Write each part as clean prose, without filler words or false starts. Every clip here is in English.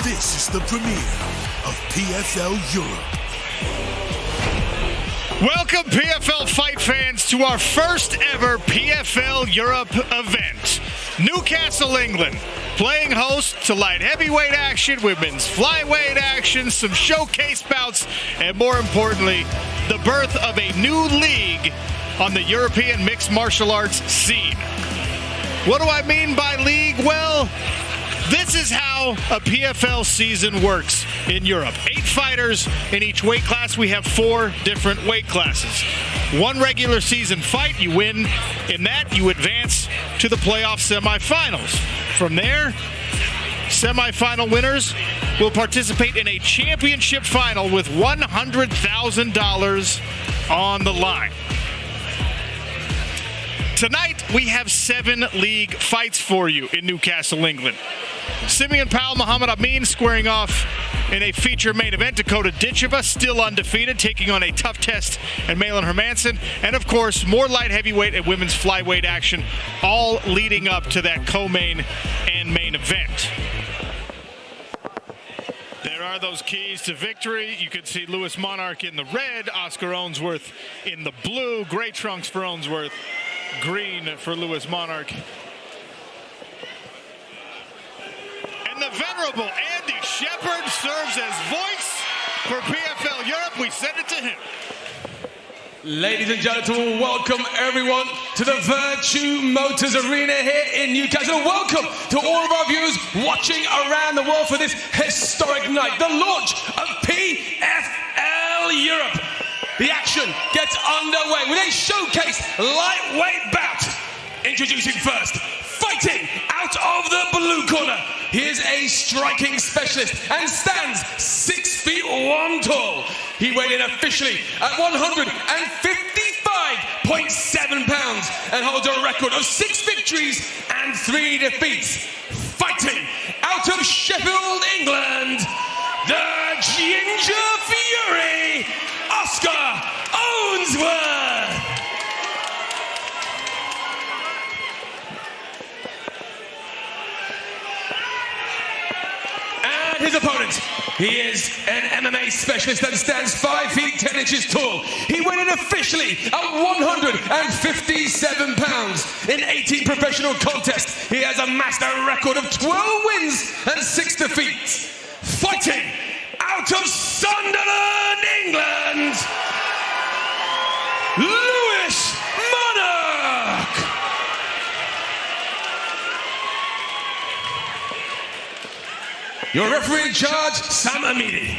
This is the premiere of PFL Europe. Welcome, PFL fight fans, to our first ever PFL Europe event. Newcastle, England, playing host to light heavyweight action, women's flyweight action, some showcase bouts, and more importantly, the birth of a new league on the European mixed martial arts scene. What do I mean by league? Well, this is how a PFL season works in Europe. 8 fighters in each weight class. We have 4 different weight classes. 1 regular season fight, you win. In that, you advance to the playoff semifinals. From there, semifinal winners will participate in a championship final with $100,000 on the line. Tonight, we have 7 league fights for you in Newcastle, England. Simeon, Powell, Muhammad Amin squaring off in a feature main event. Dakota Ditcheva still undefeated, taking on a tough test and Malin Hermansen. And of course, more light heavyweight and women's flyweight action, all leading up to that co-main and main event. There are those keys to victory. You can see Lewis Monarch in the red, Oscar Owensworth in the blue, gray trunks for Owensworth, green for Lewis Monarch. And the venerable Andy Shepard serves as voice for PFL Europe. We send it to him. Ladies and gentlemen, welcome everyone to the Vertu Motors Arena here in Newcastle. Welcome to all of our viewers watching around the world for this historic night, the launch of PFL Europe. The action gets underway with a showcase lightweight bout. Introducing first, fighting out of the blue corner. He is a striking specialist and stands 6 feet 1 tall. He weighed in officially at 155.7 pounds and holds a record of 6 victories and 3 defeats. Fighting out of Sheffield, England, the Ginger Fury, Oscar Owensworth. And his opponent, he is an MMA specialist that stands 5 feet 10 inches tall. He weighed in officially at 157 pounds. In 18 professional contests, he has amassed a record of 12 wins and 6 defeats. Fighting out of Sunderland, England, Lewis Monarch. Your referee in charge, Sam Amidi.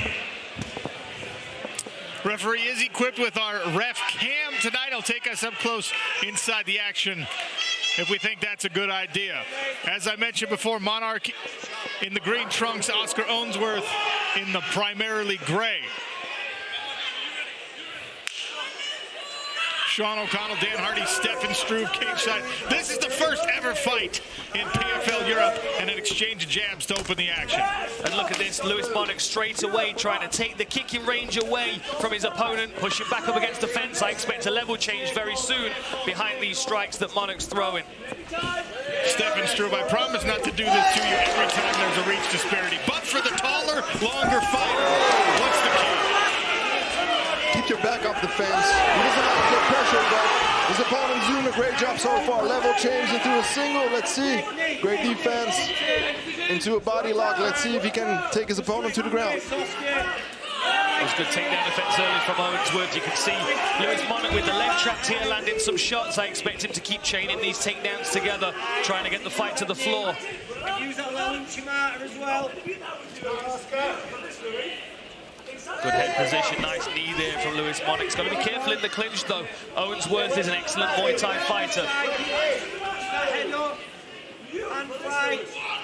Referee is equipped with our ref cam tonight. He'll take us up close inside the action if we think that's a good idea. As I mentioned before, Monarch in the green trunks, Oscar Owensworth in the primarily gray. Sean O'Connell, Dan Hardy, Stefan Struve, cage side. This is the first ever fight in PFL Europe and an exchange of jabs to open the action. And look at this, Lewis Monarch straight away trying to take the kicking range away from his opponent, push it back up against the fence. I expect a level change very soon behind these strikes that Monarch's throwing. Stefan Struve, I promise not to do this to you every time there's a reach disparity, but for the taller, longer fighter, what's the key? Keep your back off the fence. He doesn't have to get pressure, but his opponent's doing a great job so far. Level change into a single. Let's see. Great defense into a body lock. Let's see if he can take his opponent to the ground. There's good takedown defense early from Owensworth. You can see Lewis Monarch with the leg trapped here, landing some shots. I expect him to keep chaining these takedowns together, trying to get the fight to the floor. Use that Valentina as well. Good head position, nice knee there from Lewis Monarch. He's got to be careful in the clinch though. Owensworth is an excellent Muay Thai fighter.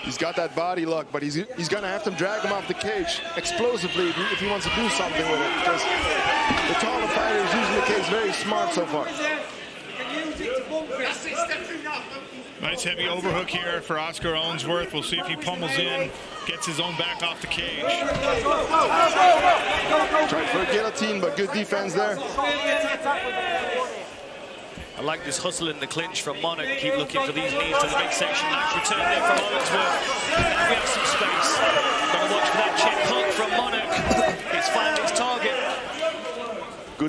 He's got that body lock, but he's going to have to drag him off the cage explosively if he wants to do something with it, because the taller fighter is using the cage very smart so far. Nice heavy overhook here for Oscar Owensworth. We'll see if he pummels in, gets his own back off the cage. Tried for a guillotine, but good defense there. I like this hustle in the clinch from Monarch. Keep looking for these knees to the midsection. Nice return there from Owensworth. We have some space. Got to watch for that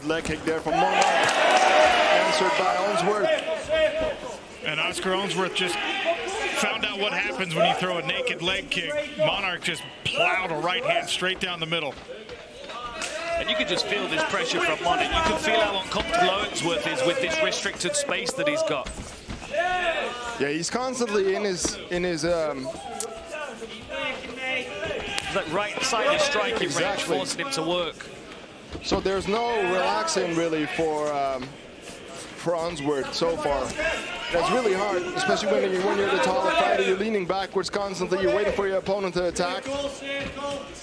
leg kick there from Monarch. Answered by 𝗟𝗏𝗏. And Oscar 𝗟𝗏𝗏 just found out what happens when you throw a naked leg kick. Monarch just plowed a right hand straight down the middle. And you can just feel this pressure from Monarch. You can feel how uncomfortable 𝗟𝗏𝗏𝗏 is with this restricted space that he's got. Yeah, he's constantly in his Like right-sided striking exactly. range, forcing him to work. So there's no relaxing really for 𝗟𝗏𝗏𝗏 so far. That's really hard, especially when you're the taller fighter. You're leaning backwards constantly. You're waiting for your opponent to attack.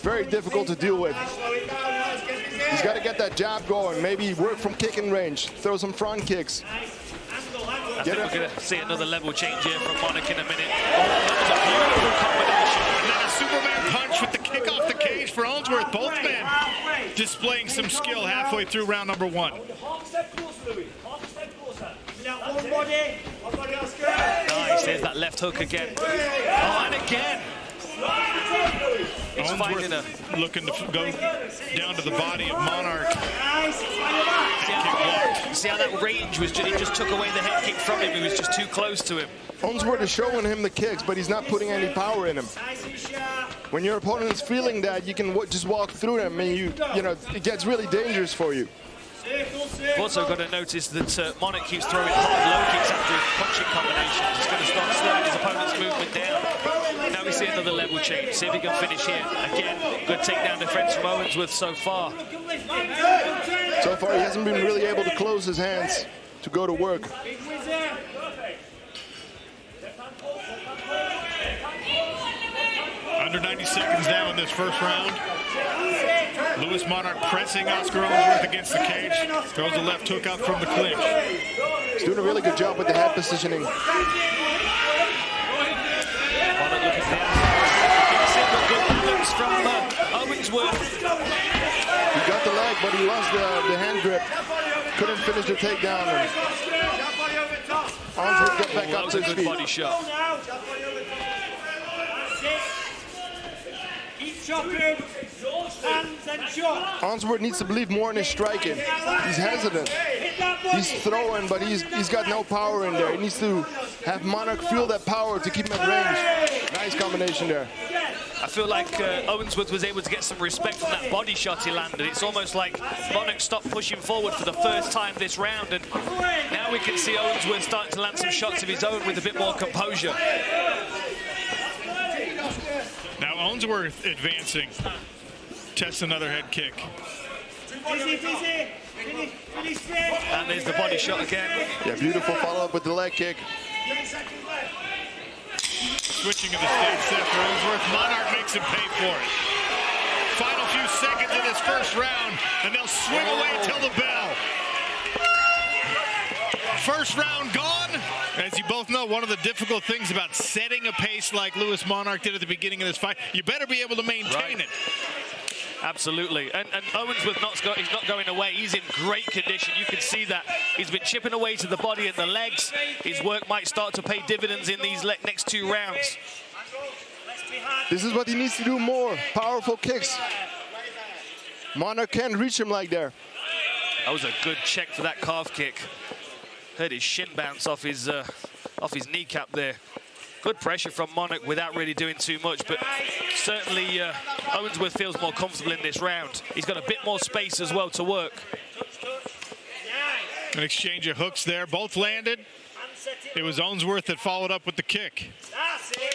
Very difficult to deal with. He's got to get that jab going. Maybe work from kicking range. Throw some front kicks. I think we're going to see another level change here from Monarch in a minute. Oh, that was a beautiful combination. And then a Superman punch with the kick off the cage for 𝗟𝗏𝗏𝗏. Both men displaying some skill halfway through round number 1. Nice, there's that left hook again. Oh, and again. He's finding 𝗟𝗏𝗏𝗏 looking to go down to the body of Monarch. See how that range was? He just took away the head kick from him. He was just too close to him. 𝗟𝗏𝗏𝗏 is showing him the kicks, but he's not putting any power in him. When your opponent is feeling that, you can just walk through them, and you know it gets really dangerous for you. You've also got to notice that Monarch keeps throwing hard low kicks after his punching combinations. He's going to start slowing his opponent's movement down. Now we see another level change. See if he can finish here. Again, good takedown defense from 𝗟𝗏𝗏𝗏 so far. So far, he hasn't been really able to close his hands to go to work. Under 90 seconds now in this first round. Louis Monarch pressing Oscar 𝗟𝗏𝗏𝗏 against the cage. Throws a left hook out from the clinch. He's doing a really good job with the head positioning. Monarch looking down. Good balance from 𝗟𝗏𝗏𝗏. He got the leg, but he lost the hand grip. Couldn't finish the takedown. And 𝗟𝗏𝗏𝗏 got back up to his feet. Body shot. 𝗟𝗏𝗏𝗏 needs to believe more in his striking. He's hesitant. He's throwing, but he's got no power in there. He needs to have Monarch feel that power to keep him at range. Nice combination there. I feel like 𝗟𝗏𝗏𝗏 was able to get some respect from that body shot he landed. It's almost like Monarch stopped pushing forward for the first time this round, and now we can see 𝗟𝗏𝗏𝗏 starting to land some shots of his own with a bit more composure. Now 𝗟𝗏𝗏𝗏 advancing. Tests another head kick. And there's the body shot again. Yeah, beautiful follow-up with the leg kick. Switching of the stakes there for 𝗟𝗏𝗏𝗏. Monarch makes him pay for it. Final few seconds of this first round, and they'll swing away till the bell. First round gone. As you both know, one of the difficult things about setting a pace like Louis Monarch did at the beginning of this fight, you better be able to maintain it. Absolutely. And 𝗟𝗏𝗏𝗏𝗏's he's not going away. He's in great condition. You can see that. He's been chipping away to the body and the legs. His work might start to pay dividends in these next 2 rounds. This is what he needs to do more. Powerful kicks. Monarch can't reach him like there. That was a good check for that calf kick. Heard his shin bounce off his kneecap there. Good pressure from Monarch without really doing too much, but certainly 𝗟𝗏𝗏𝗏 feels more comfortable in this round. He's got a bit more space as well to work. An exchange of hooks there, both landed. It was 𝗟𝗏𝗏𝗏 that followed up with the kick.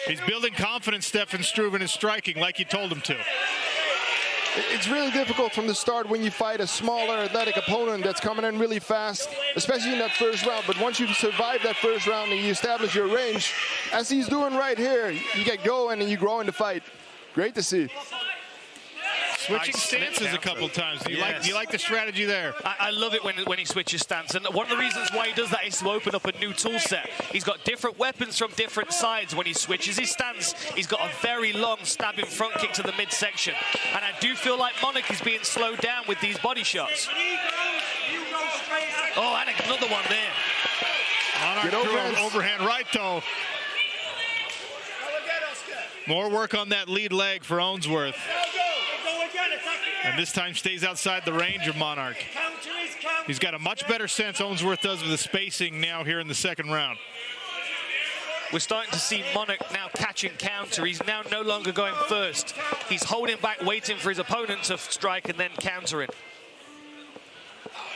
He's building confidence, Stefan Struve, in his striking like you told him to. It's really difficult from the start when you fight a smaller, athletic opponent that's coming in really fast, especially in that first round. But once you survive that first round and you establish your range, as he's doing right here, you get going and you grow in the fight. Great to see. Switching stances a couple times. Do you like the strategy there? I love it when he switches stance, and one of the reasons why he does that is to open up a new tool set. He's got different weapons from different sides. When he switches his stance, he's got a very long stabbing front kick to the midsection, and I do feel like Monarch is being slowed down with these body shots. Oh, and another one there. Monarch threw an overhand right, though. More work on that lead leg for 𝗟𝗏𝗏𝗏𝗏. And this time stays outside the range of Monarch. He's got a much better sense, Owensworth does, of the spacing now here in the second round. We're starting to see Monarch now catching counter. He's now no longer going first. He's holding back, waiting for his opponent to strike and then countering.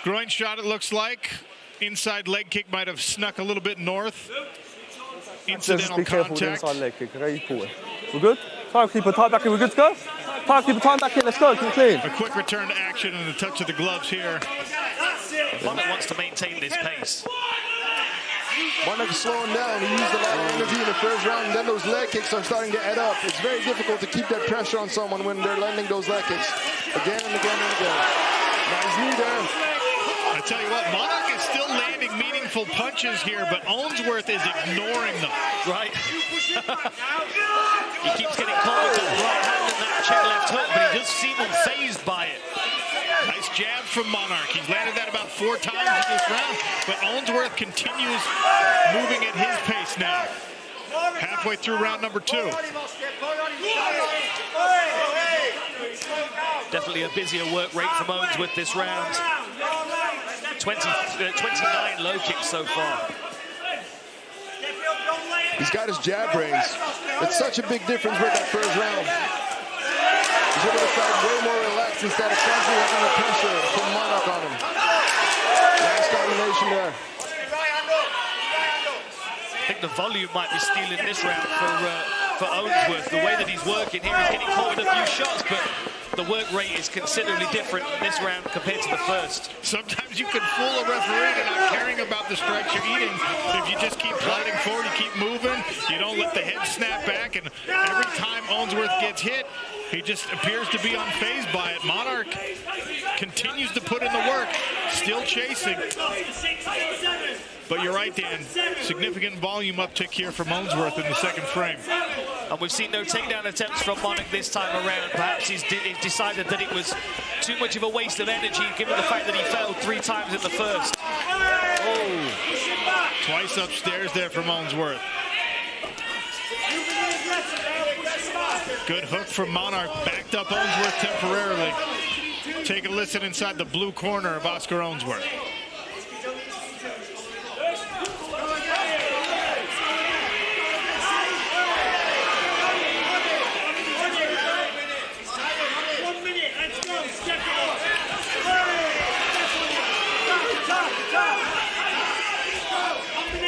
Groin shot, it looks like. Inside leg kick might have snuck a little bit north. Incidental be careful contact. with the inside leg kick, okay? You pull it. We're good? Timekeeper, time back in. We're good to go? Timekeeper, time back in. Let's go. Keep clean. A quick return to action and a touch of the gloves here. Monarch wants to maintain this pace. Monarch is slowing down. He used a lot of energy in the first round, and then those leg kicks are starting to add up. It's very difficult to keep that pressure on someone when they're landing those leg kicks again and again and again. Nice knee there. I tell you what, Monarch is still landing meaningful punches here, but Owensworth is ignoring them. Right. He keeps getting caught with that right hand and that check left hook, but he does seem unfazed by it. Nice jab from Monarch. He's landed that about 4 times in this round, but Owensworth continues moving at his pace now. Halfway through round number 2. Definitely a busier work rate from Owensworth this round. 29 low kicks so far. He's got his jab range. It's such a big difference with that first round. He's able to fight way more relaxed instead of constantly having the pressure from Monarch on him. Nice combination there. I think the volume might be stealing this round for Owensworth. The way that he's working here, he's getting caught with a few shots, but the work rate is considerably different in this round compared to the first. Sometimes you can fool a referee to not caring about the strikes you're eating. If you just keep plodding forward, you keep moving, you don't let the head snap back, and every time Owensworth gets hit, he just appears to be unfazed by it. Monarch continues to put in the work, still chasing. But you're right, Dan. Significant volume uptick here from Owensworth in the second frame. And we've seen no takedown attempts from Monarch this time around. Perhaps he's decided that it was too much of a waste of energy, given the fact that he failed 3 times in the first. Oh, twice upstairs there from Owensworth. Good hook from Monarch, backed up Owensworth temporarily. Take a listen inside the blue corner of Oscar Owensworth.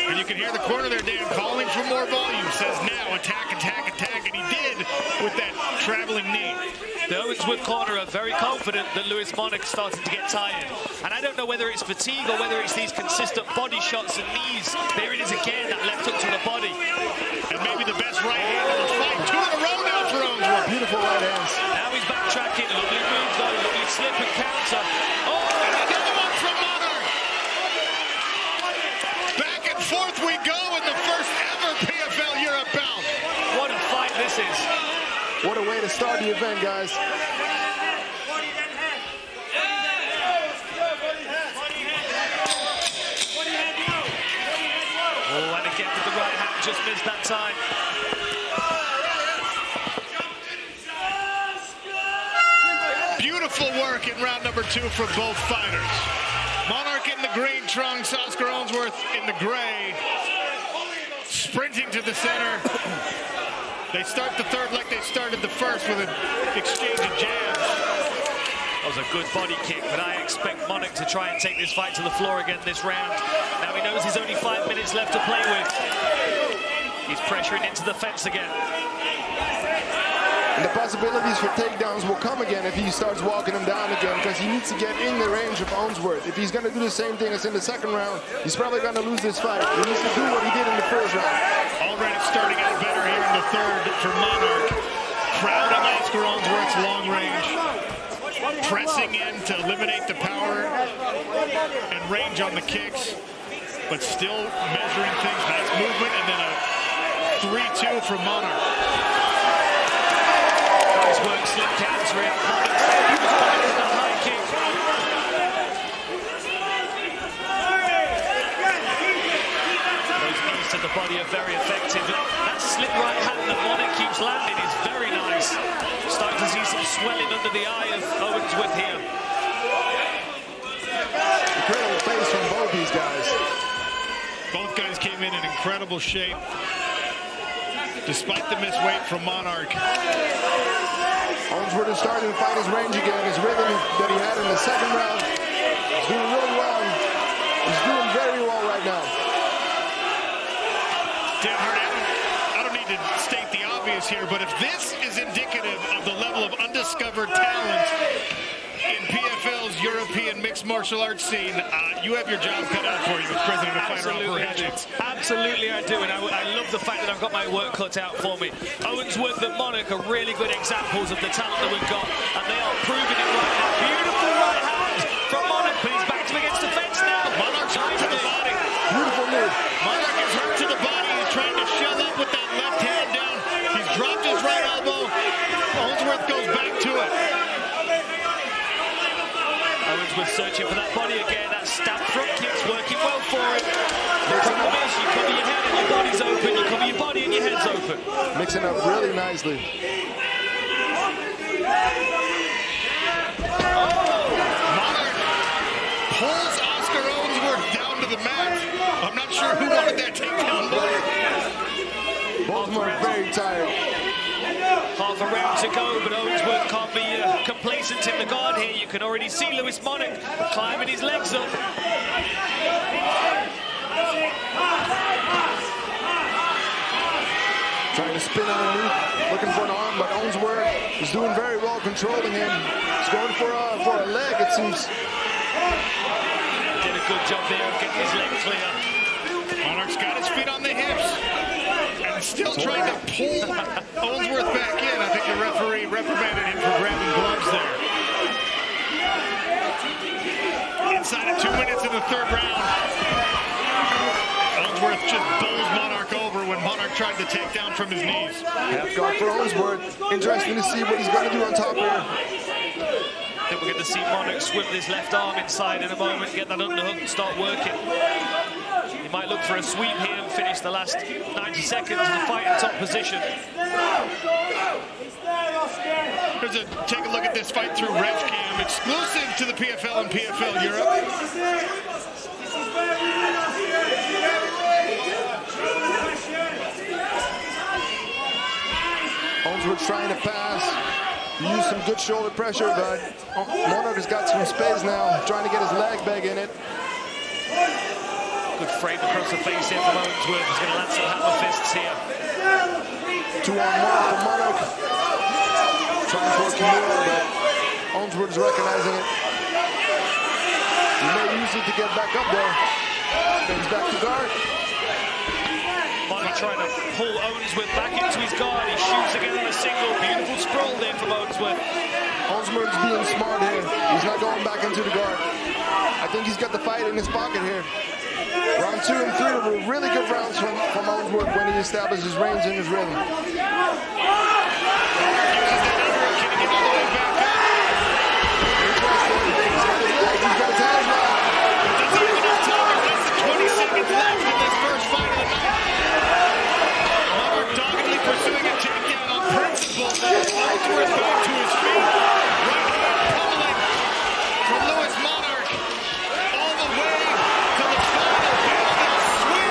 And you can hear the corner there, Dan, calling for more volume. Says now, attack, attack, attack. And he did with that traveling knee. The Owensworth corner are very confident that Lewis Monarch's starting to get tired. And I don't know whether it's fatigue or whether it's these consistent body shots and knees. There it is again, that left hook to the body. And maybe the best right hand of the fight. 2 in a row now for Owensworth. Beautiful right hands. Now he's backtracking. Lovely move though. Lovely slip and counter. Oh, and another one from Monarch. Back and forth we go in the first ever PFL Europe Belt. What a fight this is. What a way to start the event, guys. Oh, and again with the right hand, just missed that time. Beautiful work in round number 2 for both fighters. Monarch in the green trunks, Oscar Owensworth in the gray. Sprinting to the center. They start the third like they started the first with an exchange of jabs. That was a good body kick, but I expect Monarch to try and take this fight to the floor again this round. Now he knows he's only 5 minutes left to play with. He's pressuring into the fence again. And the possibilities for takedowns will come again if he starts walking him down again, because he needs to get in the range of Owensworth. If he's going to do the same thing as in the second round, he's probably going to lose this fight. He needs to do what he did in the first round. Already starting out better here in the third for Monarch. Crowding Oscar Owensworth's long range. Pressing in to eliminate the power and range on the kicks, but still measuring things. Nice movement, and then a 3-2 from Monarch. Nice work, slip countering. Monarch's the high kick. Those knees to the body are very effective. That slip right hand that Monarch keeps landing is very nice. Starting to see some swelling under the eye of Owensworth here. Incredible face from both these guys. Both guys came in incredible shape, despite the missed weight from Monarch. Owensworth is starting to find his range again, his rhythm that he had in the second round. He's doing really well. He's doing very well right now. Dan Hart, I don't need to state the obvious here, but if this is indicative of the level of undiscovered talent in PFL's European mixed martial arts scene, you have your job cut out for you as president of Fighter Operations. Absolutely I do, and I love the fact that I've got my work cut out for me. Owensworth and Monarch are really good examples of the talent that we've got, and they are proving it right now. Beautiful right hand from Monarch, but he's back to against the fence now. Monarch's hurt to the body. Beautiful move. Monarch is hurt to the body. He's trying to shell up with that left hand down. He's dropped his right elbow. Owensworth goes back to it. Owensworth searching for that body again. That stab front kick's working well for him. The problem is you cover your head and your body's open. You cover your body and your head's open. Mixing up really nicely. Monarch pulls Oscar Owensworth down to the mat. I'm not sure who wanted that takedown more. Both of them are very tired. Half a round to go, but Owensworth can't be complacent in the guard here. You can already see Lewis Monarch climbing his legs up. Trying to spin underneath, looking for an arm, but Owensworth is doing very well controlling him. He's going for a leg, it seems. Did a good job there of getting his leg clear. Monarch's got his feet on the hips and still trying to pull Owensworth back in. I think the referee reprimanded him for grabbing gloves there. Inside of 2 minutes in the third round, Owensworth just bowls Monarch over when Monarch tried to take down from his knees. Half guard for Owensworth. Interesting to see what he's going to do on top here. I think we're going to see Monarch swim his left arm inside in a moment, get that underhook and start working. He might look for a sweep here and finish the last 90 seconds of the fight in top position. Take a look at this fight through RevCam, exclusive to the PFL and PFL Europe. Owensworth's trying to pass. He used some good shoulder pressure, but Monarch has got some space now, trying to get his leg back in it. Good frame across the face here from Owensworth. He's going to land some hammer fists here. 2-on-1 for Monarch. Trying for a Kimura, but Owensworth is recognizing it. He may use it to get back up there. Spins back to guard. Monarch trying to pull Owensworth back into his guard. He shoots again on a single. Beautiful sprawl there from Owensworth. Owensworth's being smart here. He's not going back into the guard. I think he's got the fight in his pocket here. Round 2 and 3 were really good rounds from Owensworth when he established his range and his rhythm. He's got his hands now. Doesn't even have time. Less than 20 seconds left in this first fight of the night. Monarch doggedly pursuing a takedown on principle. Owensworth back to his feet. Right hand pummeling from Lewis Monarch all the way to the final building sweep.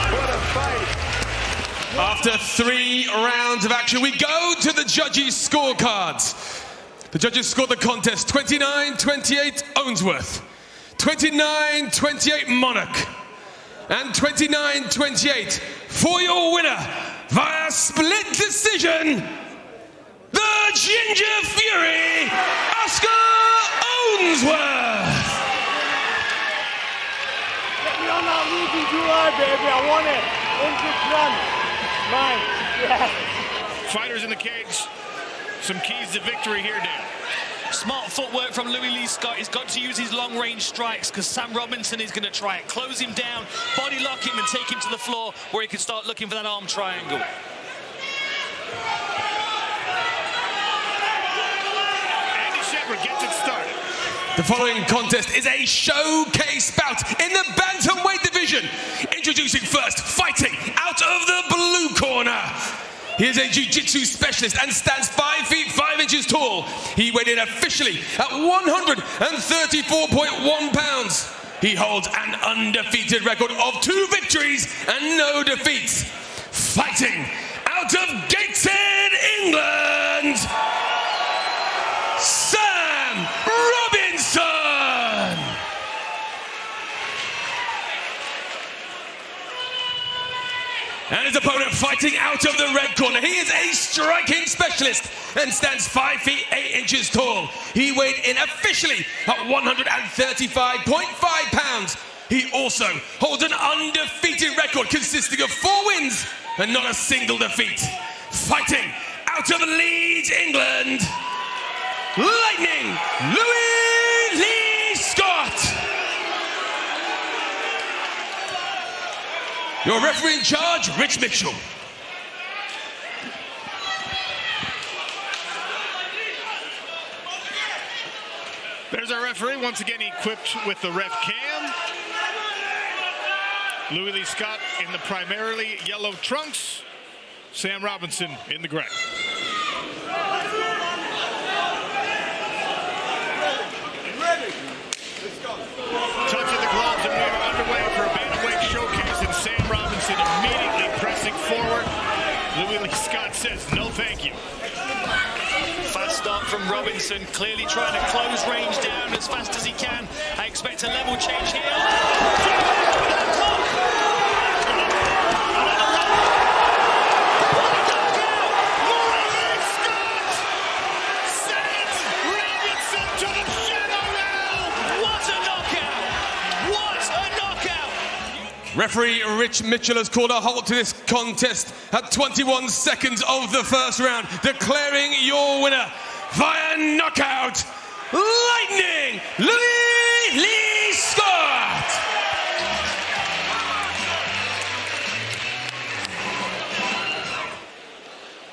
What a fight. After 3 rounds of action, we go to the judges' scorecards. The judges scored the contest 29-28 Owensworth, 29-28 Monarch, and 29-28 for your winner via split decision, the Ginger Fury, Oscar Owensworth. Get me on that losing July, baby. I want it. 100 grand. Mine. Yeah. Fighters in the cage. Some keys to victory here, Dan. Smart footwork from Louis Lee Scott. He's got to use his long-range strikes because Sam Robinson is going to try it. Close him down, body lock him, and take him to the floor where he can start looking for that arm triangle. Andy Shepard gets it started. The following contest is a showcase bout in the bantamweight division. Introducing first, fighting out of the blue corner, He is a jiu-jitsu specialist and stands 5 feet 5 inches tall. He weighed in officially at 134.1 pounds. He holds an undefeated record of 2 victories and no defeats. Fighting out of Gateshead, England, Sam Robinson. And his opponent fighting out of the red corner. He is a striking specialist and stands 5 feet 8 inches tall. He weighed in officially at 135.5 pounds. He also holds an undefeated record consisting of 4 wins and not a single defeat. Fighting out of Leeds, England, Lightning Louis Lee Scott. Your referee in charge, Rich Mitchell. There's our referee, once again equipped with the ref cam. Louis Lee Scott in the primarily yellow trunks. Sam Robinson in the gray. Touch of the gloves and we are underway for a bantamweight showcase, and Sam Robinson immediately pressing forward. Louis Lee Scott says no thank you. Fast start from Robinson, clearly trying to close range down as fast as he can. I expect a level change here. Referee Rich Mitchell has called a halt to this contest at 21 seconds of the first round, declaring your winner via knockout, Lightning Louis Lee Scott.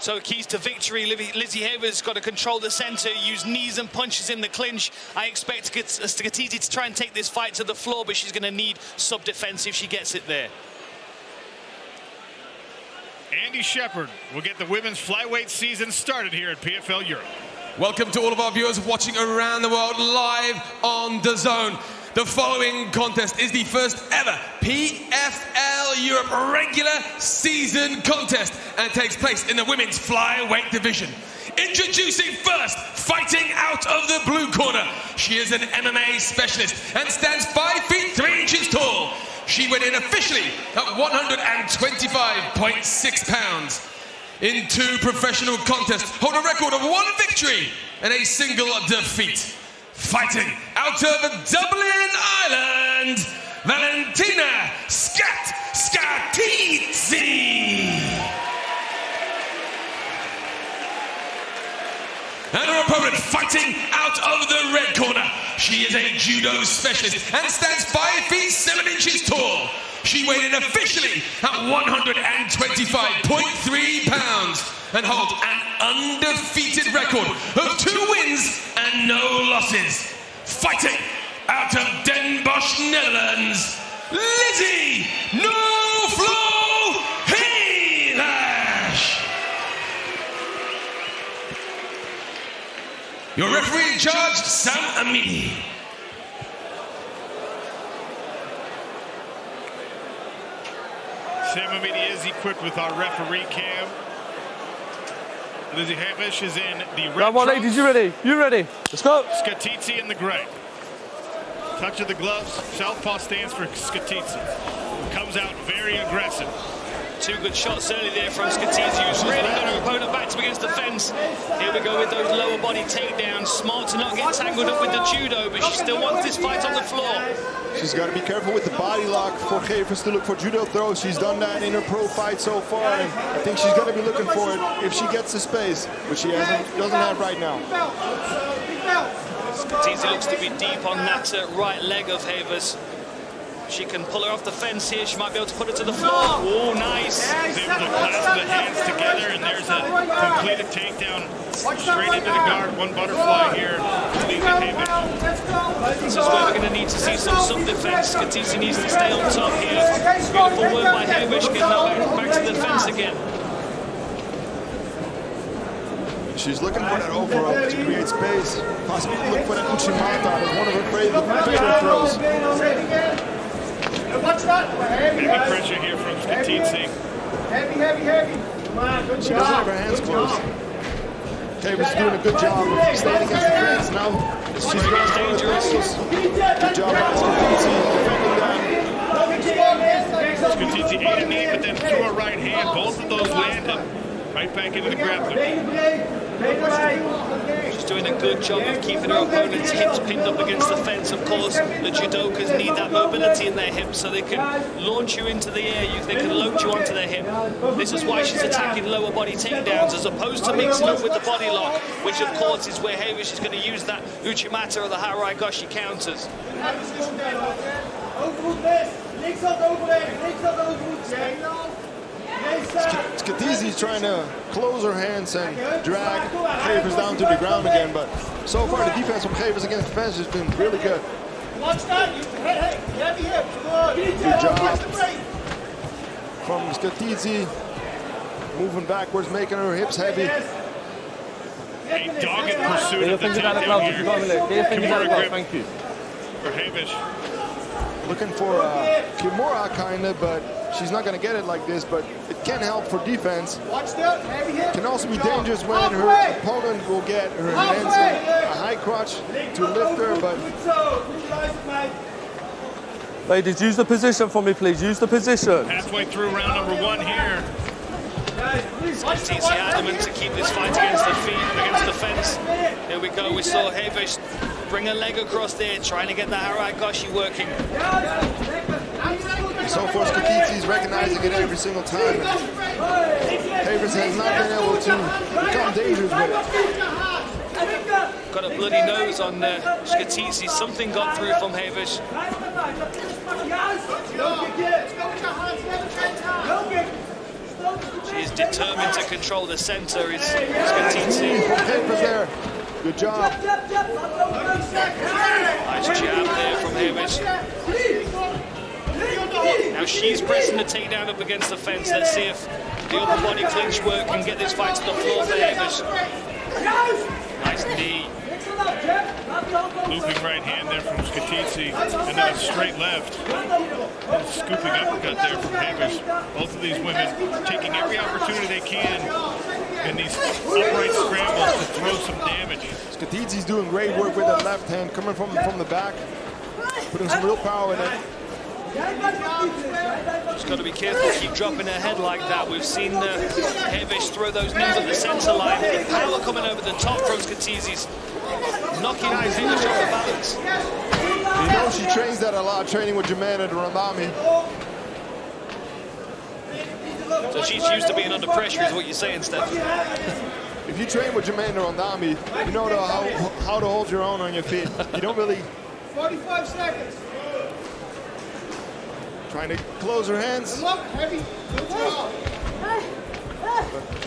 So keys to victory, Lizzie Haver's got to control the center, use knees and punches in the clinch. I expect Scatizzi to try and take this fight to the floor, but she's going to need sub-defense if she gets it there. Andy Shepard will get the women's flyweight season started here at PFL Europe. Welcome to all of our viewers watching around the world live on DAZN. The following contest is the first ever PFL Europe regular season contest and takes place in the women's flyweight division. Introducing first, fighting out of the blue corner. She is an MMA specialist and stands 5 feet 3 inches tall. She went in officially at 125.6 pounds. In 2 professional contests, hold a record of 1 victory and a single defeat. Fighting out of Dublin, Ireland, Valentina Scatizzi. And her opponent fighting out of the red corner. She is a judo specialist and stands 5 feet 7 inches tall. She weighed in officially at 125.3 pounds and holds an undefeated record of 2 wins and no losses. Fighting out of Den Bosch, Netherlands, Lizzie No Flow Helash. Your referee in charge, Sam Amidi. Sam Amidi is equipped with our referee cam. Lizzie Havish is in the red Come on, trunks. ladies, you ready? You ready? Let's go. Scatizzi in the gray. Touch of the gloves. Southpaw stance for Scatizzi. Comes out very aggressive. 2 good shots early there from Scatizzi, who's really got her opponent backed up against the fence. Here we go with those lower body takedowns. Smart to not get tangled up with the judo, but she still wants this fight on the floor. She's got to be careful with the body lock for Gevers to look for judo throws. She's done that in her pro fight so far, and I think she's going to be looking for it if she gets the space, which she doesn't have right now. Scatizzi looks to be deep on that right leg of Havers. She can pull her off the fence here. She might be able to put her to the floor. Oh, nice. She's able to clasp the hands together, and there's a completed takedown straight into the guard. 1 butterfly here. This is where we're going to need to see some sub-defense. Scatizzi needs to stay on top here. Beautiful work by Havish, getting that back to the fence again. She's looking for that overall to create space. Possibly look for that 𝗘𝗨𝗥𝗢𝗣𝗘 as one of her favorite throws. Heavy pressure here from Scatizzi. She doesn't have her hands closed. 𝗘𝗨𝗥𝗢𝗣𝗑 is doing a good job of staying against the fence. Now she's going for the throws. Good job by Scatizzi defending that. Scatizzi ate a knee, but then threw a right hand. Both of those landed right back into the grappling. She's doing a good job of keeping her opponent's hips pinned up against the fence. Of course, the judokas need that mobility in their hips so they can launch you into the air. They can load you onto their hip. This is why she's attacking lower body takedowns as opposed to mixing up with the body lock, which of course is where ◘𝗨𝗥𝗢𝗣𝗑 is going to use that 𝗘𝗨𝗥𝗢𝗑𝗏 or the 𝗟𝗨𝗥𝗢𝗑𝗏 counters. Scatizzi is trying to close her hands and drag 𝗘𝗨𝗥𝗢𝗣𝗑 down to the ground again, but so far the defense from 𝗘𝗨𝗥𝗢𝗣 against the fence has been really good. Good job from Scatizzi, moving backwards, making her hips heavy. A dogged pursuit of the takedown here. Thank you. For 𝗘𝗨𝗥𝗢𝗣. Looking for Kimura kind of, but she's not going to get it like this, but it can help for defense. It can also be dangerous when her opponent will get her hands in a high crotch to lift her, but... Ladies, use the position for me, please. Use the position. Halfway through round number 1 here. Scatizzi adamant to keep this fight against the feet, against the fence. Here we go. We saw 𝗘𝗨𝗥𝗢𝗣𝗑 bring a leg across there, trying to get the 𝗟𝗨𝗥𝗢𝗑𝗏 working. So far, Scatizzi is recognizing it every single time. 𝗘𝗨𝗥𝗢𝗣𝗑 has not been able to become dangerous with it. Got a bloody nose on Scatizzi. Something got through from 𝗘𝗨𝗥𝗢𝗣𝗑. She is determined to control the center. Is Scatizzi. 𝗘𝗨𝗥𝗢𝗣𝗑 there. Good job. Nice jab there from 𝗘𝗨𝗥𝗢𝗣𝗑. Now she's pressing the takedown up against the fence. Let's see if the upper body clinch work can get this fight to the floor for 𝗘𝗨𝗥𝗢𝗣𝗑. Nice knee. Looping right hand there from Scatizzi, and then a straight left. And scooping uppercut there from 𝗘𝗨𝗥𝗢𝗣𝗑. Both of these women taking every opportunity they can in these upright scrambles to throw some damage. Scatizzi's doing great work with that left hand, coming from the back, putting some real power in it. Just got to be careful, keep dropping her head like that. We've seen 𝗘𝗨𝗥𝗢𝗣𝗑 throw those knees at the center line. The power coming over the top from Scatizzi's, knocking 𝗘𝗨𝗥𝗢𝗣𝗑 off the balance. You know she trains that a lot, training with 𝗘𝗨𝗥𝗢𝗣𝗑 Rondami. So she's used to being under pressure, is what you're saying, Steph. If you train with 𝗘𝗨𝗥𝗢𝗣𝗑 Rondami, you know how to hold your own on your feet. You don't really... 45 seconds. Trying to close her hands. Heavy.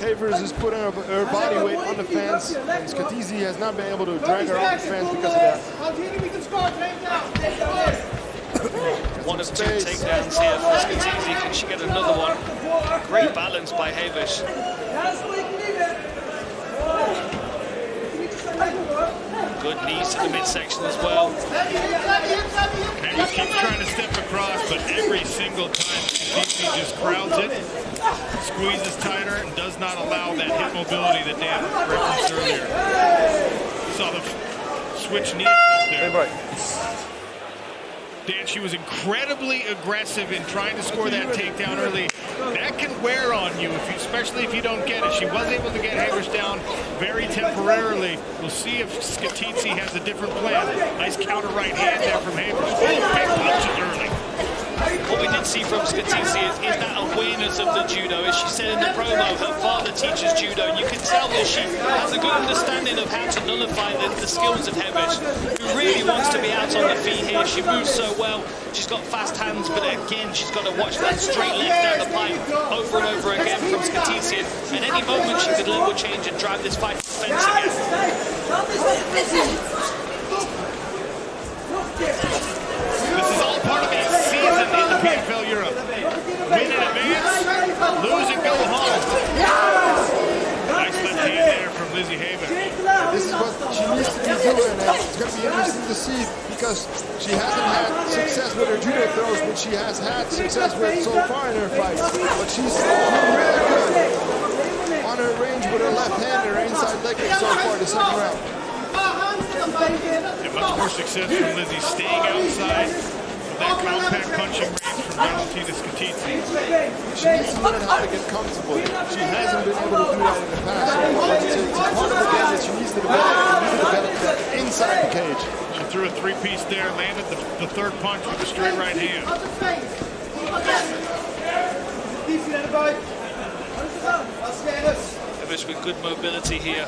𝗘𝗨𝗥𝗢𝗣𝗑 is putting her body weight on the fence, and Scatizzi has not been able to drag her off the fence because of that. One of two takedowns here for Scatizzi. Can she get another one? Great balance by 𝗘𝗨𝗥𝗢𝗣𝗑. Good knees to the midsection as well. 𝗘𝗨𝗥𝗢𝗣𝗑 keeps trying to step across, but every single time Scatizzi just crowds it, squeezes tighter, and does not allow that hip mobility that Dan referenced earlier. You saw the switch knee there. Dan, she was incredibly aggressive in trying to score that takedown early. That can wear on you, especially if you don't get it. She was able to get 𝗘𝗨𝗥𝗢𝗣𝗑 down very temporarily. We'll see if Scatizzi has a different plan. Nice counter right hand there from 𝗘𝗨𝗥𝗢𝗆. Big punches early. What we did see from Scatizzi is that awareness of the judo. As she said in the promo, her father teaches judo, and you can tell that she has a good understanding of how to nullify the skills of 𝗘𝗨𝗥𝗢𝗆, who really wants to be out on the feet here. She moves so well. She's got fast hands, but again, she's got to watch that straight left down the pipe over and over again from Scatizzi. And any moment she could level change and drive this fight to the fence again. This is all part of a season in the PFL Europe. Win in advance, lose and go home. Nice left hand there from Lizzie Haven. This is what she needs to be doing, and it's going to be interesting to see because she hasn't had success with her judo throws, but she has had success with so far in her fights. But she's doing really good on her range with her left hand and her inside leg kick so far the second round. And much more success from Lizzie staying outside of that compact punching range from Valentina Scatizzi. She needs to learn how to get comfortable. She hasn't been able to do that in the past. It's part of the game that she needs to develop inside the cage. She threw a three-piece there, landed the third punch with a straight right hand. Heavish with good mobility here.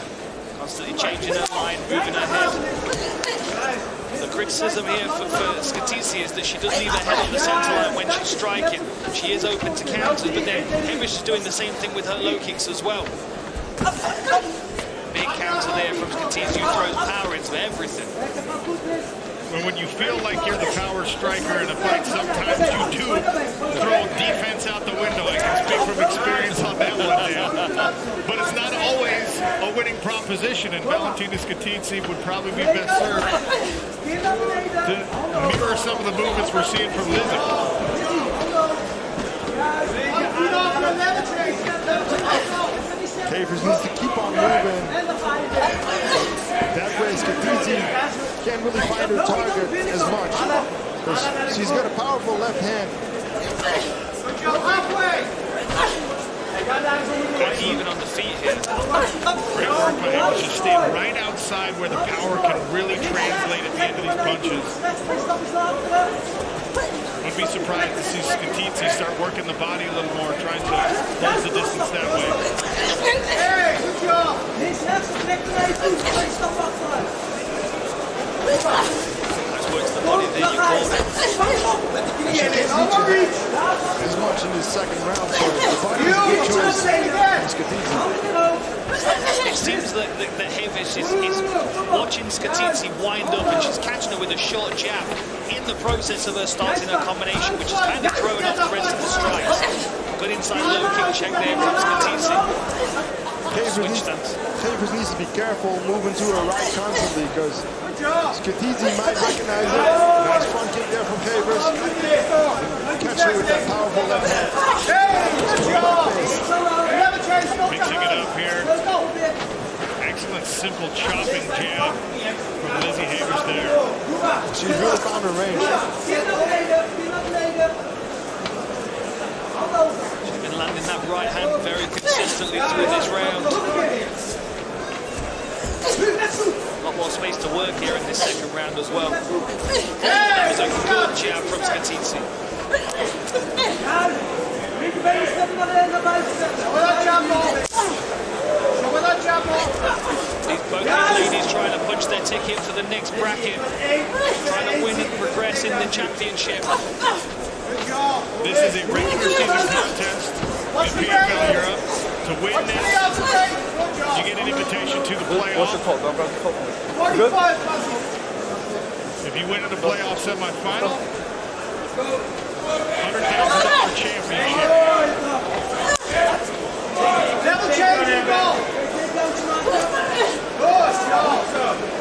Constantly changing her line, moving her head. The criticism here for Scatizzi is that she doesn't leave her head on the center line when she's striking. She is open to counters, but then Heavish is doing the same thing with her low kicks as well. Big counter there from Scatizzi, who throws power into everything. Well, when you feel like you're the power striker in a fight, sometimes you do throw defense out the window. I can speak from experience on that one, Dan. But it's not always a winning proposition, and Valentina Scatizzi would probably be best served to mirror some of the movements we're seeing from Lizzie. Cavers needs to keep on moving. That way Scatizzi can't really find her target as much. Because she's got a powerful left hand. Quite even on the feet here. Great work by him. She's staying right outside where the power can really translate at the end of these punches. Wouldn't be surprised to see Scatizzi start working the body a little more, trying to close the distance that way. Hey, good job. Nice work to the body there, you called it. She can't reach as much in this second round, so the body is a good choice from Scatizzi. It seems that Hevish is watching Scatizzi wind up, and she's catching her with a short jab in the process of her starting her combination, which is kind of throwing off the rest of the strikes. Good inside low kick check there from Scatizzi. Cavers needs to be careful moving to her right constantly because Scatizzi might recognize it. Nice front kick there from Cavers. Catch her with that powerful left hand. Mixing it up here. Excellent simple chopping jab from Lizzie Havers there. She's really found her range. She's been landing that right hand very consistently through this round. A lot more space to work here in this second round as well. That was a good jab from Scatizzi. These both ladies trying to punch their ticket for the next bracket, trying to win and progress in the championship. This is a regular season contest in PFL Europe. To win this, you get an invitation to the playoff. What's the top? Don't grab the top. Good? If you win in the playoff semifinal, $100,000 championship. Never change your goal.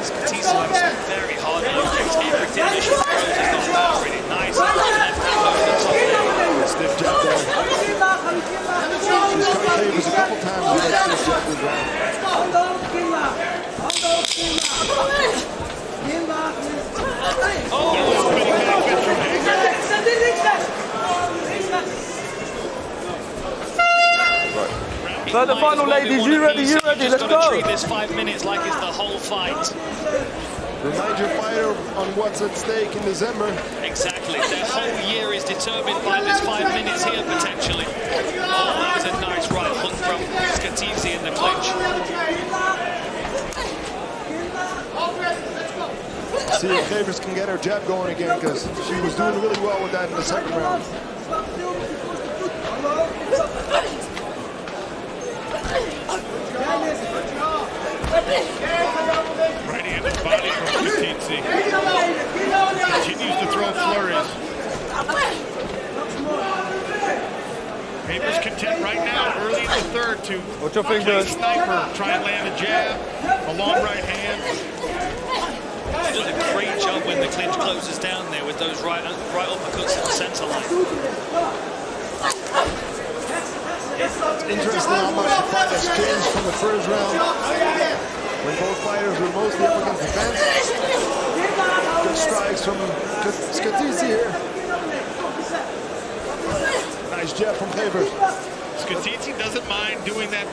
Scatizzi looks very hard on kicks. Everything that she throws has gone down really nice. Left hand over the top there. Stiff jab there. She's cut Cavers a couple times with that stiff jab to the ground. So the final, ladies, you ready? You ready? Let's go. Treat this 5 minutes like it's the whole fight. Remind your fighter on what's at stake in December. Exactly. Their whole year is determined by this 5 minutes here, potentially. Oh, that was a nice right hook from Scatizzi in the clinch. See if Cavers can get her jab going again because she was doing really well with that in the second round. Right-handed body from Scatizzi. Continues to throw flurries. Haber's content right now, early in the third, to Watch your play fingers. sniper, try and land a jab, a long right hand. She does a great job when the clinch closes down there with those right uppercuts at the center line. It's interesting how much the fight has changed from the first round, when both fighters were mostly up against the fence. Good strikes from Scatizzi here. Nice jab from Haber. Scatizzi doesn't mind doing that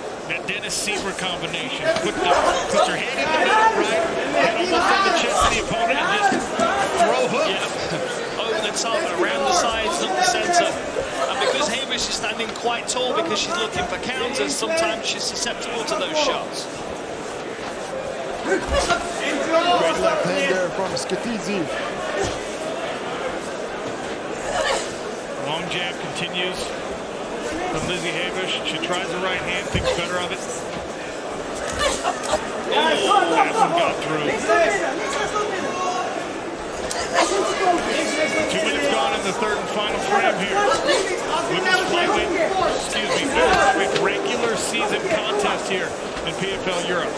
Dennis Siever combination. Puts her hand in the middle, right, and almost on the chest of the opponent and just throw hooks. Yeah. Over the top and around the sides, up the center. And because Hamish is standing quite tall because she's looking for counters, sometimes she's susceptible to those shots. Great left hand there from Scatizzi. Long jab continues from Lizzie Havish. She tries the right hand, thinks better of it. Oh, that one got through. 2 minutes gone in the third and final frame here. Women's flyweight, regular season contest here in PFL Europe.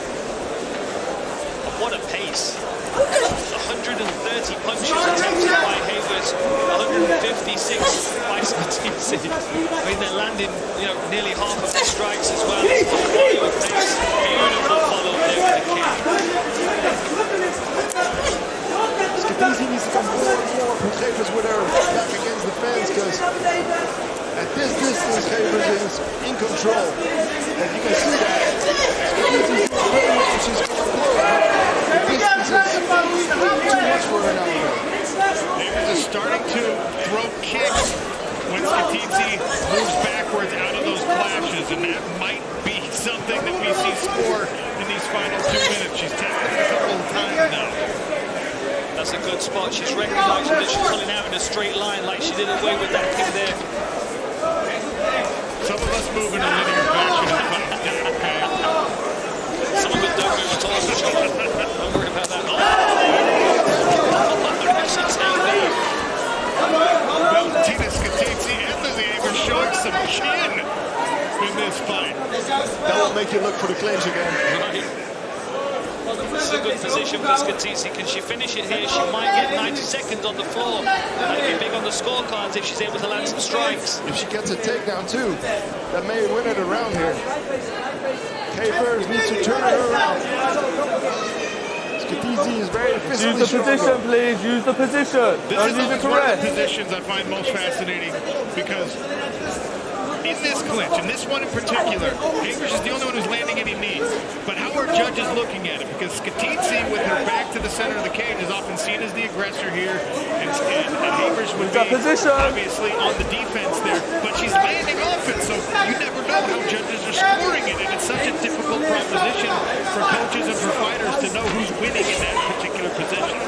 What a pace. 130 punches attempted by Havers, 156 by Scatizzi. I mean, they're landing, nearly half of the strikes as well. It's the quality of pace. Beautiful follow there with the kick. Scatizzi needs to come more and more from Havers with her back against the fence, because at this distance, Havers is in control. And you can see that. Scatizzi's doing very well. She's coming close. The distance is too much for her now. Havers is starting to throw kicks when Scatizzi moves backwards out of those clashes, and that might be something that we see score in these final 2 minutes. She's tapped it a couple of times now. That's a good spot. She's recognizing that she's pulling out in a straight line like she did away with that kick there. Some of us move in a linear fashion in fights now, okay? Some of us don't move at all. Don't worry about that. Valentina, Scatizzi, and Lizzie Haber showing some chin in this fight. That will make you look for the clinch again. Right. This is a good position for Scatizzi. Can she finish it here? She might get 90 seconds on the floor. That'll be big on the scorecards if she's able to land some strikes. If she gets a takedown too, that may win it around here. Havers needs to turn her around. Scatizzi is very physically Use the position, please. Use the position. This Don't is use it to one of rest. the positions I find most fascinating, because in this clinch, and this one in particular, Havers is the only one who's landing any knees. But how are judges looking at it? Because Scatizzi, with her back to the center of the cage, is often seen as the aggressor here, and Havers would be obviously on the defense there. But she's landing offense, so you never know how judges are scoring it, and it's such a difficult proposition for coaches and for fighters to know who's winning in that particular position.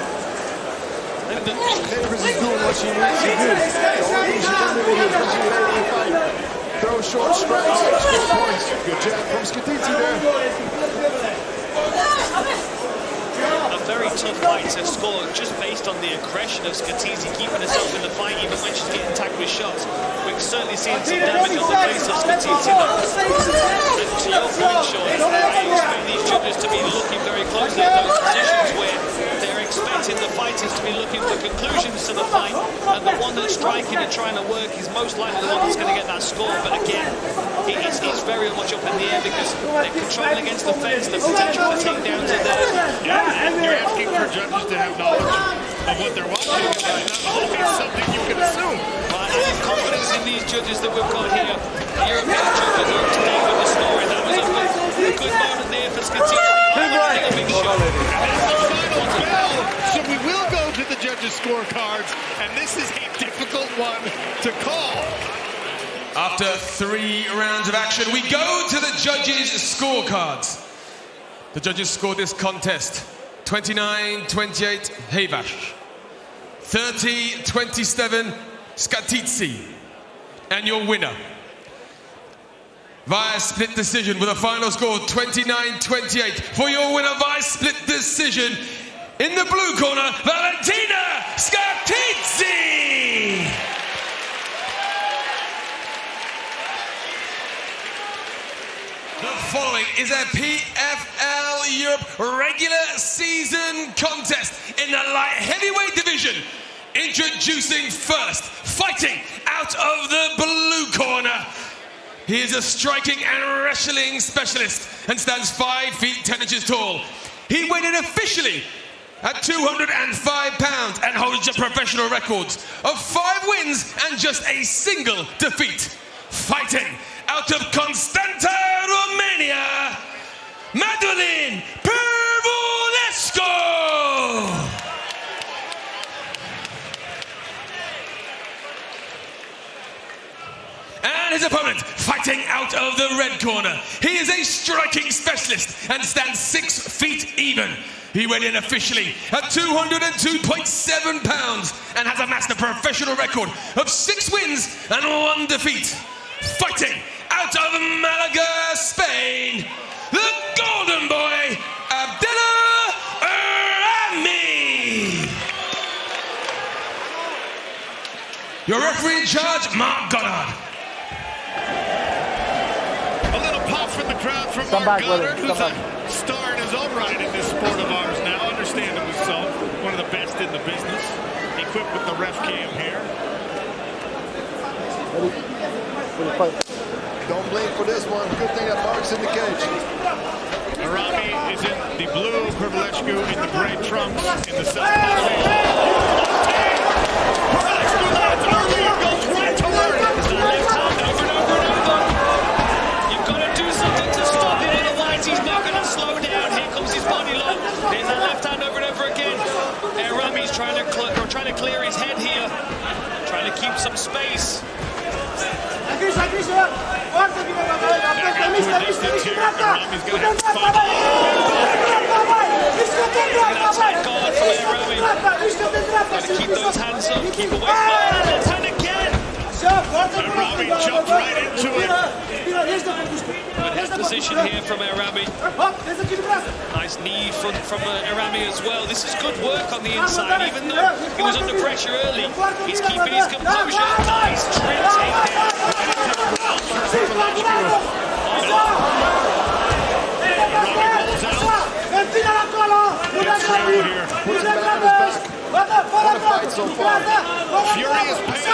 Havers is doing what she needs to do. The only thing she can do is when she's ready to fight. Throw short strikes, extra points. Good jab from Scatizzi there. A very tough fight to score just based on the aggression of Scatizzi keeping herself in the fight even when she's getting tagged with shots. We're certainly seeing some damage on the face of Scatizzi. To your point, Sean, I expect these judges to be looking very closely at those positions where they're expecting the fighters to be looking for conclusions to the fight, and the one that's striking and trying to work is most likely the one that's going to get that score. But again, it's very much up in the air because they're controlling against the fence. The potential for takedowns are there. Yeah, and you're asking for judges to have knowledge of what they're watching. That's always something you can assume. But I have confidence in these judges that we've got here. The European judges are today with the scoring. That was a good moment there for Scatizzi. A big shot. And that's the final bell. So we will go to the judges' scorecards, and this is a difficult one to call. After 3 rounds of action, we go to the judges' scorecards. The judges scored this contest 29-28 Havish, 30-27 Scatizzi, and your winner via split decision with a final score 29-28 for your winner via split decision in the blue corner, Valentina Scatizzi. following is a PFL Europe regular season contest in the light heavyweight division. Introducing first, fighting out of the blue corner. He is a striking and wrestling specialist and stands 5 feet 10 inches tall. He weighed in officially at 205 pounds and holds the professional records of 5 wins and just a single defeat. Fighting out of Constanta, Romania, Madeleine Pervulescu. And his opponent, fighting out of the red corner. He is a striking specialist and stands 6 feet even. He weighed in officially at 202.7 pounds and has amassed a professional record of 6 wins and 1 defeat. Fighting out of Malaga, Spain, the golden boy, 𝗘𝗨𝗥𝗢𝗣𝗘. Your referee in charge, Mark Goddard. A little pop from the crowd from Mark Goddard, who's a star in his own right in this sport of ours now, understandably so. One of the best in the business. Equipped with the ref cam here. Don't blink for this one. Good thing that Mark's in the cage. Arami is in the blue, Pervulescu in the gray trunks in the south. Pervulescu lands early and goes right toward it. Left hand over and over and over. You've got to do something to stop it, otherwise he's not going to slow down. Here comes his body lock. There's that left hand over and over again. Arami's trying to clear his head here, trying to keep some space. Keep those hands up, keep away from it. Left hand again. Arami jumped right into it. Good head position here from Arami. Nice knee from Arami as well. This is good work on the inside, even though he was under pressure early. He's keeping his composure. Nice trim takedown. So far. Furious pace,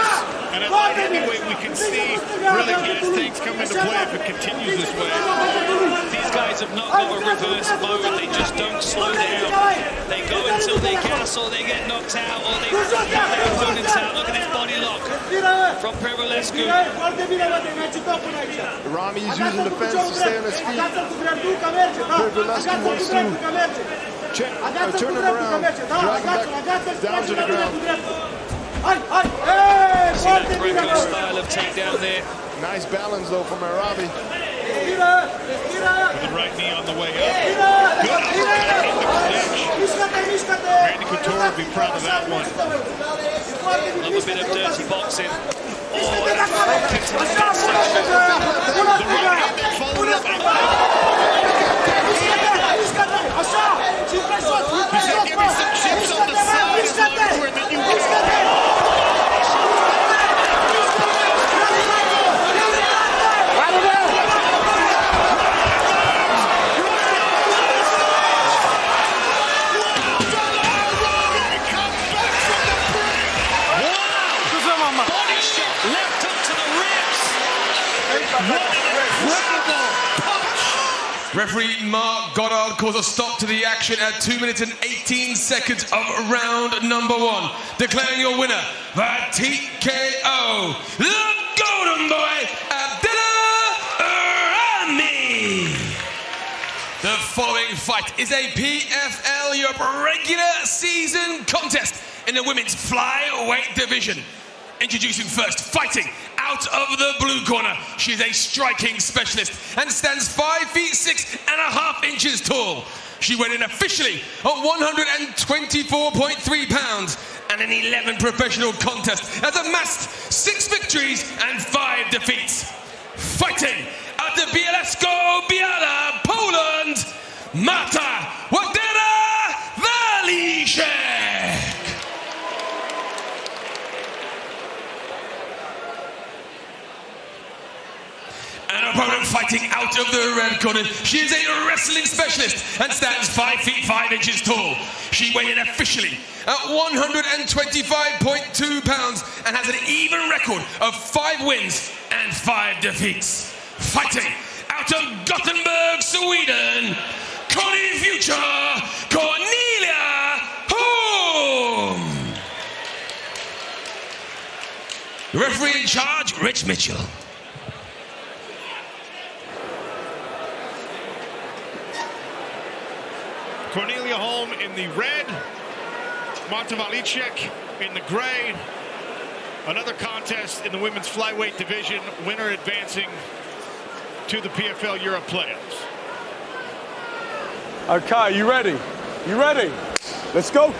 and at light heavyweight we can see really gas tanks come into play if it continues this way. These guys have not got a reverse mode, they just don't slow down. They go until they gas or they get knocked out or they knock their opponents out. Look at this body lock from Pervulescu. Arami is using the fence to stay on his feet. Pervulescu wants to turn him around, drag him back down to the ground. See that Greco style of takedown there. Nice balance though from Arami. The right knee on the way up. Good uppercut in the clinch. Randy Couture would be proud of that one. Love a bit of dirty boxing. Oh, that front kick to the midsection. The right hand followed up. He said, give me some chips on the side as long as we're the UK. Referee Mark Goddard calls a stop to the action at 2 minutes and 18 seconds of round number 1. Declaring your winner, the TKO, the golden boy, 𝗘𝗨𝗥𝗢𝗣𝗘. The following fight is a PFL Europe regular season contest in the women's flyweight division. Introducing first, fighting out of the blue corner. She's a striking specialist and stands 5 feet 6.5 inches tall. She weighed in officially at 124.3 pounds and in 11 professional contests has amassed 6 victories and 5 defeats. Fighting out of Bielsko-Biała, Poland, 𝗘𝗨𝗥𝗢𝗣𝗘. An opponent fighting out of the red corner. She is a wrestling specialist and stands 5 feet 5 inches tall. She weighed in officially at 125.2 pounds and has an even record of 5 wins and 5 defeats. Fighting out of Gothenburg, Sweden, Connie Future Cornelia Holm. Referee in charge, Rich Mitchell. Cornelia Holm in the red, Marta Valicek in the gray. Another contest in the women's flyweight division, winner advancing to the PFL Europe playoffs. Okay, you ready? You ready? Let's go.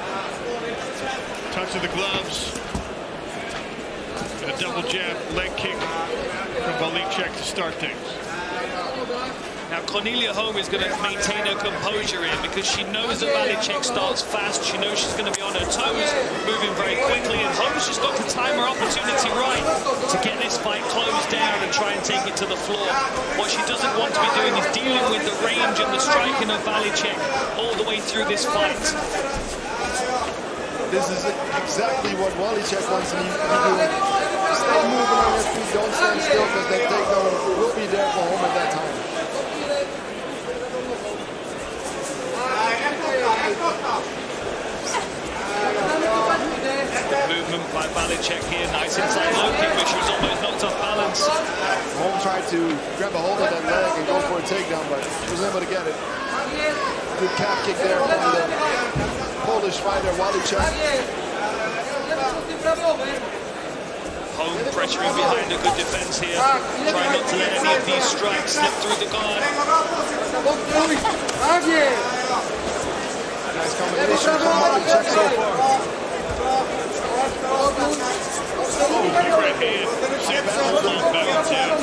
Touch of the gloves. And a double jab leg kick from Valicek to start things. Now, Cornelia Holm is going to maintain her composure here because she knows that Valicek starts fast. She knows she's going to be on her toes, moving very quickly, and Holm's just got to time her opportunity right to get this fight closed down and try and take it to the floor. What she doesn't want to be doing is dealing with the range and the striking of Valicek all the way through this fight. This is exactly what Valicek wants you to do. Stay moving on your feet, don't stand still, because that takedown will be there for Holm at that time. Movement by Valicek here, nice inside low kick, but she was almost knocked off balance. Holm tried to grab a hold of that leg and go for a takedown, but she was able to get it. Good calf kick there from the Polish fighter, Valicek. Holm pressuring behind a good defense here, trying not to let any of these strikes slip through the guard. Nice combination from Valicek so far. Big right hand. Same balance on Valentina.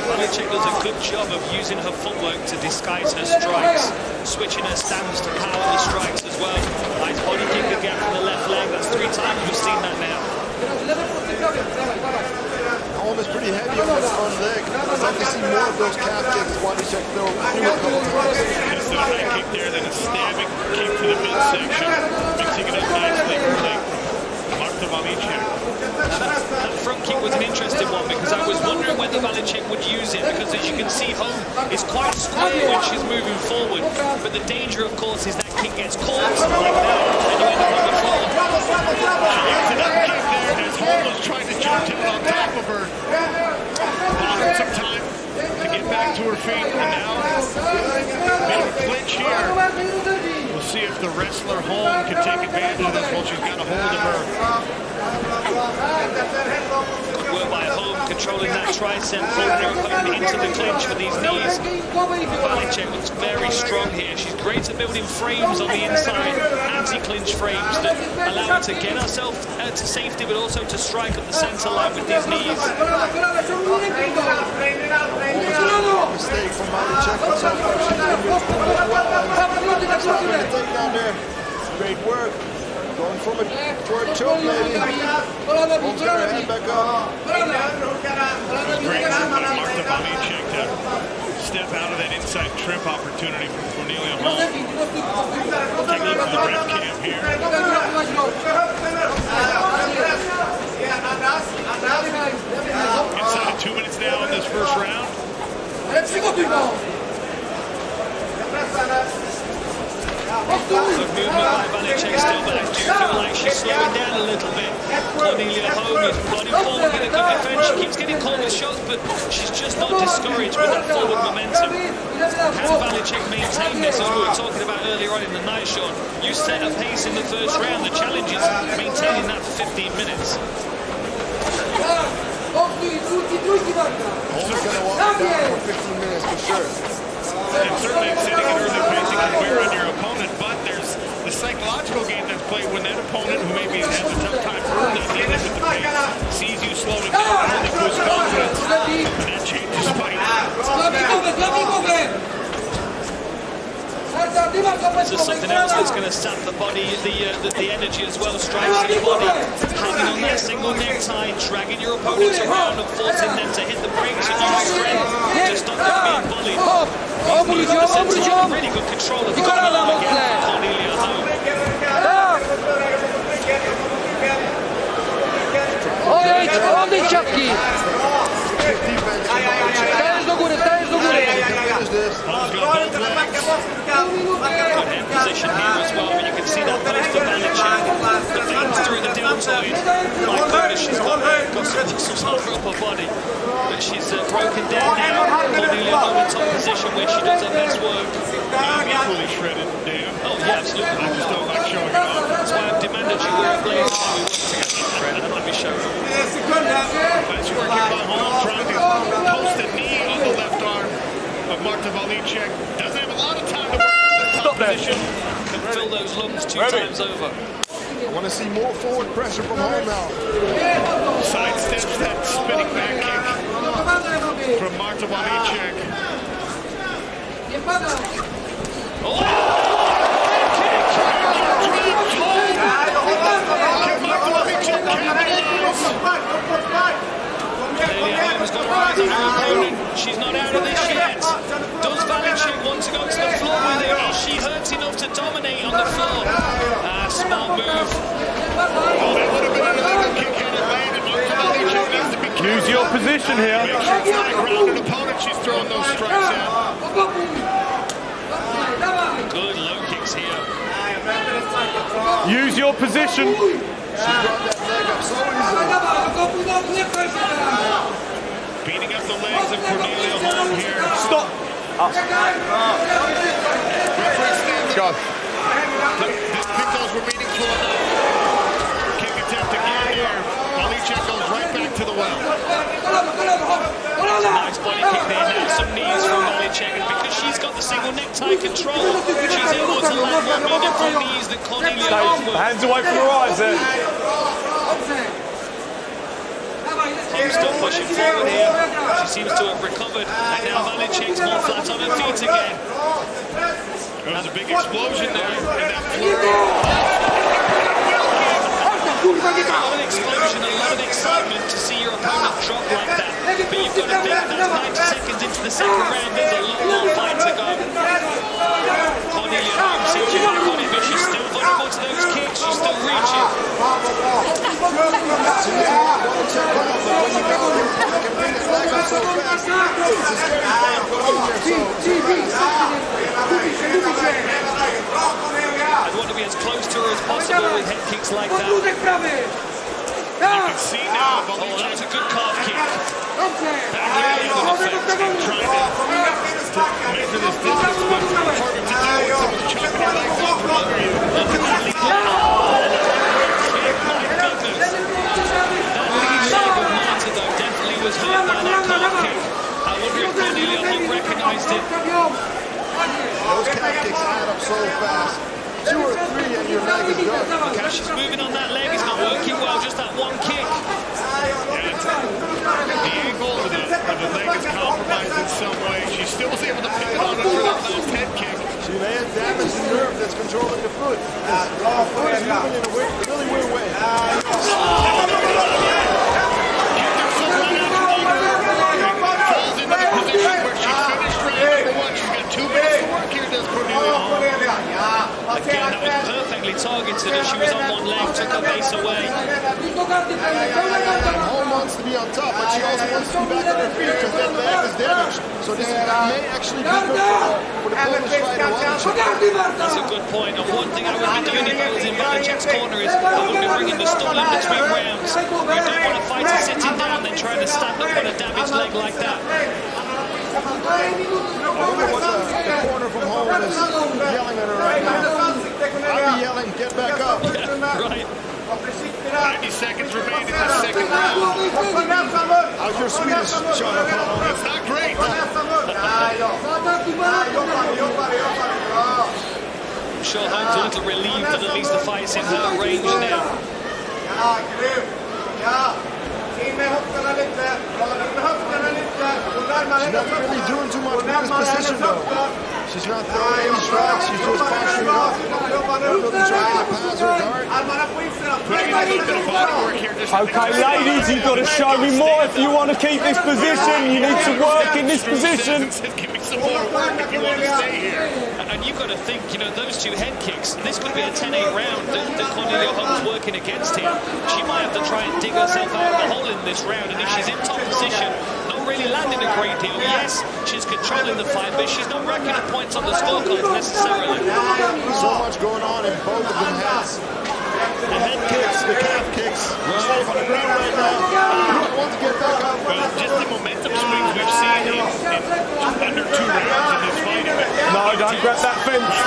Valicek does a good job of using her footwork to disguise her strikes, switching her stance to power the strikes as well. Nice body kick again from the left leg. That's 3 times we've seen that now. Holm is pretty heavy on that front leg. I'd like to see more of those calf kicks. Valicek throw a couple times. Just a high kick there, then a stabbing kick to the midsection. Mixing it up nicely for Marta Valicek. That front kick was an interesting one because I was wondering whether Valicek would use it because, as you can see, Holm is quite square when she's moving forward. But the danger, of course, is that kick gets caught like that and you end up on the floor. She gets an up kick there as Holm was trying to jump down on top of her. Bought her some time to get back to her feet, and now bit of a clinch here. We'll see if the wrestler Holm can take advantage of this while she's got a hold of her. Good work by Holm, controlling that tricep, pulling her opponent into the clinch for these knees. Valicek looks very strong here. She's great at building frames on the inside, anti-clinch frames that allow her to get herself to safety, but also to strike at the center line with these knees. Mistake from Valicek, but so far she's been down there. Great work. Going for a choke, maybe. Holm's got her head back up. Great by Marta Valicek to step out of that inside trip opportunity from Cornelia Holm. Take a look at the ref cam here. Inside of 2 minutes now in this first round. Good movement by Valicek still, but I do feel like she's slowing down a little bit. Cornelia Holm is plodding forward with a good defense. She keeps getting caught with shots, but she's just not discouraged with that forward momentum. Can Valicek maintain this, as we were talking about earlier on in the night, Sean? You set a pace in the first round. The challenge is maintaining that for 15 minutes. Holm's going to walk it down for 15 minutes for sure. And certainly setting an early pace can wear on your opponent, but there's the psychological game that's played when that opponent, who maybe has a tough time early dealing with the pace, sees you slowing down, only boosts confidence, and that changes fight. This is something else that's going to sap the body, the energy as well, strikes to the body. Hanging on that single necktie, dragging your opponents around and forcing them to hit the brakes and use strength to stop them being bullied. Really good control of the body again from Cornelia Home. Odejdź czapki! Stajesz do góry, stajesz do góry! Good hand position here as well, but you can see that post of Valentina. The feints through the deltoid. My goodness, she's got some muscles all over her body. But she's broken down now. Cornelia Home in top position where she does her best work. Equally shredded, Dan. Oh, yeah, absolutely. I just don't like showing it off. That's why I've demanded you wear a blazer while we work together. And let me show you. Nice work here by Hall, trying to post a knee on the left arm of 𝗘𝗨𝗥𝗢𝗣𝗘. Doesn't have a lot of time to work in the top position. Can fill those lungs 2 times over. I want to see more forward pressure from Hall now. Sidesteps that spinning back kick from 𝗘𝗨𝗥𝗢𝗘. She's not out of this yet. Does Valentina want to go to the floor with it? Is she hurt enough to dominate on the floor? Smart move. Oh, that would have been another kick had it landed. 𝗘𝗨𝗥𝗢𝗘 needs to be careful. Use your position here. Make sure it's not a grounded opponent. She's throwing those strikes out. Good low kicks here. Use your position. She brought that leg up so easily. Beating up the legs of Cornelia Home here. Stop. Referee stands Go. Didn't think those were meaningful enough. Kick attempt again here. 𝗘𝗨𝗥𝗢𝗘 goes right back to the well. Nice body kick there. Now some knees from 𝗘𝗨𝗥𝗢𝗘. And because she's got the single necktie control, she's able to land more meaningful knees than Cornelia Home will. Hands away from her eyes there. Still pushing forward here. She seems to have recovered. And now 𝗘𝗨𝗥𝗢𝗘's more flat on her feet again. There was a big explosion there in that flurry. A lot of explosion, a lot of excitement to see your opponent drop like that. But you've got to think that's 90 seconds into the second round. There's a lot more fight to go. Cornelia Home seems to have got it, but she's still vulnerable to those kicks. She's still reaching. I'd want to be as close to her as possible with head kicks like that. You can see now, Oh, that's a good calf kick. back here in the defense, trying to measure this distance, but it's harder to do when someone's chopping your legs off from under you. Look at that lead. My goodness. That lead leg of Marta, though, definitely was hurt by that calf kick. I wonder if Cornelia Home recognised it. Those calf kicks add up so fast. 2 or 3 and your leg is done. Look how she's moving on that leg. It's not working well, just that one kick. The angle of the leg is compromised in some way. She still was able to pick it on her for that last head kick. She may have damaged the nerve that's controlling the foot. The foot is moving in a really weird way. Falls into the position where she finished round number 1. She's got 2 minutes to work here, does Cornelia Home. Again, that was perfectly targeted as she was on one leg, took her base away. Home wants to be on top, but she also wants to be back on her feet because that leg is damaged. So this may actually be good for the Polish fighter. That's a good point. And one thing I would be doing if I was in 𝗘𝗨𝗥𝗢𝗘's corner is I would be bringing the stool in between rounds. You don't want to fight her sitting down then trying to stand up on a damaged leg like that. I wonder what the corner from Home is yelling at her right now. I'll be yelling, get back up. Right. 90 seconds remain in the second round. How's your Swedish, Sean? It's not great. I'm sure Home's a little relieved that at least the fight's in her range now. She's not really doing too much in this position though. She's not throwing any strikes, she's just partially definitely trying to pass her guard. Putting in a little bit of body work here. Just Okay, ladies, you've got to show me more if you want to keep this position. You need to work in this position. Give me some more work if you want to stay here. And you've got to think, you know, those two head kicks, this could be a 10-8 round that Cornelia Holmes working against here. She might have to try and dig herself out of the hole in this round, and if she's in top position, not really landing a great deal. Yes, she's controlling the fight, but she's not racking up points on the scorecards necessarily. So much going on in both of them heads. The head kicks, the calf kicks. Safe on the ground right now. I want to get back up. Well, just the momentum swings we've seen in under 2 rounds in this fight. No, don't grab that fence.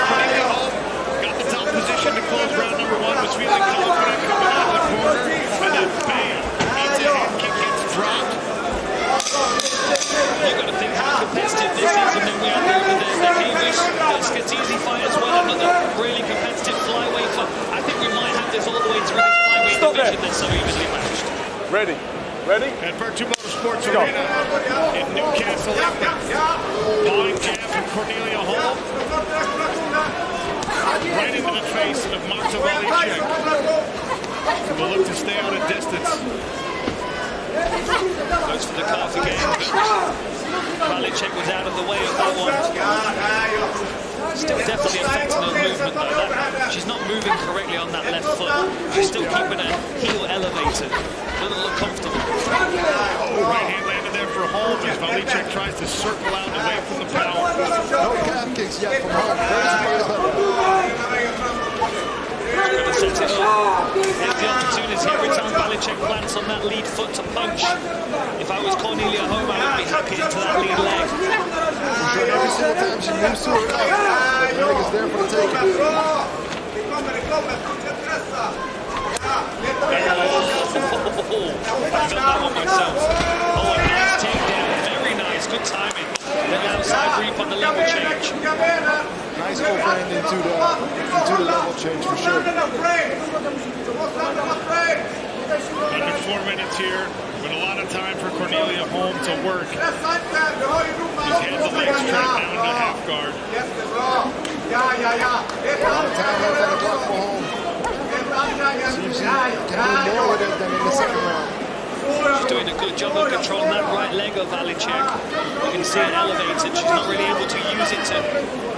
Got the top position to close round number 1, was feeling confident coming out of the corner, and then bam, eats a head kick, gets dropped. You've got to think how competitive this is, and then we have the Hamish, the Scatizzi fight as well, another really competitive flyweight fight. I think we might have this all the way through this flyweight division that's so evenly matched. Ready? Ready? At Vertu Motors Arena in Newcastle, England. Bowling jab from Cornelia Holm. Right into the face of 𝗟𝗘𝗥𝗢𝗘'. Will look to stay out of distance. Goes for the calf again. 𝗟𝗘𝗥𝗢𝗘 was out of the way of that one. Still definitely affecting her movement though. She's not moving correctly on that left foot. She's still keeping her heel elevated. Doesn't look comfortable. Right hand landed there for Holm as 𝗟𝗘𝗥𝗢𝗘 tries to circle out away from the Powell. No calf kicks yet from Holm. Very surprised by that. Going to set it up. Here's the opportunity every time 𝗟𝗘𝗥𝗢𝗘 plants on that lead foot to punch. If I was Cornelia Holm, I would be happy into that lead leg. For sure, every single time she moves to her left, the leg is there for the taking. I felt that one myself. Oh, a nice takedown. Very nice. Good timing. Then outside reap on the level change. Nice opening into the level change for sure. Under 4 minutes here, with a lot of time for Cornelia Holm to work. She's had the legs trapped down to half guard. A lot of time left on the clock for Holm. See if she can do more with it than in the second round. She's doing a good job of controlling that right leg of 𝗟𝗘𝗥𝗢𝗘. You can see it elevated. She's not really able to use it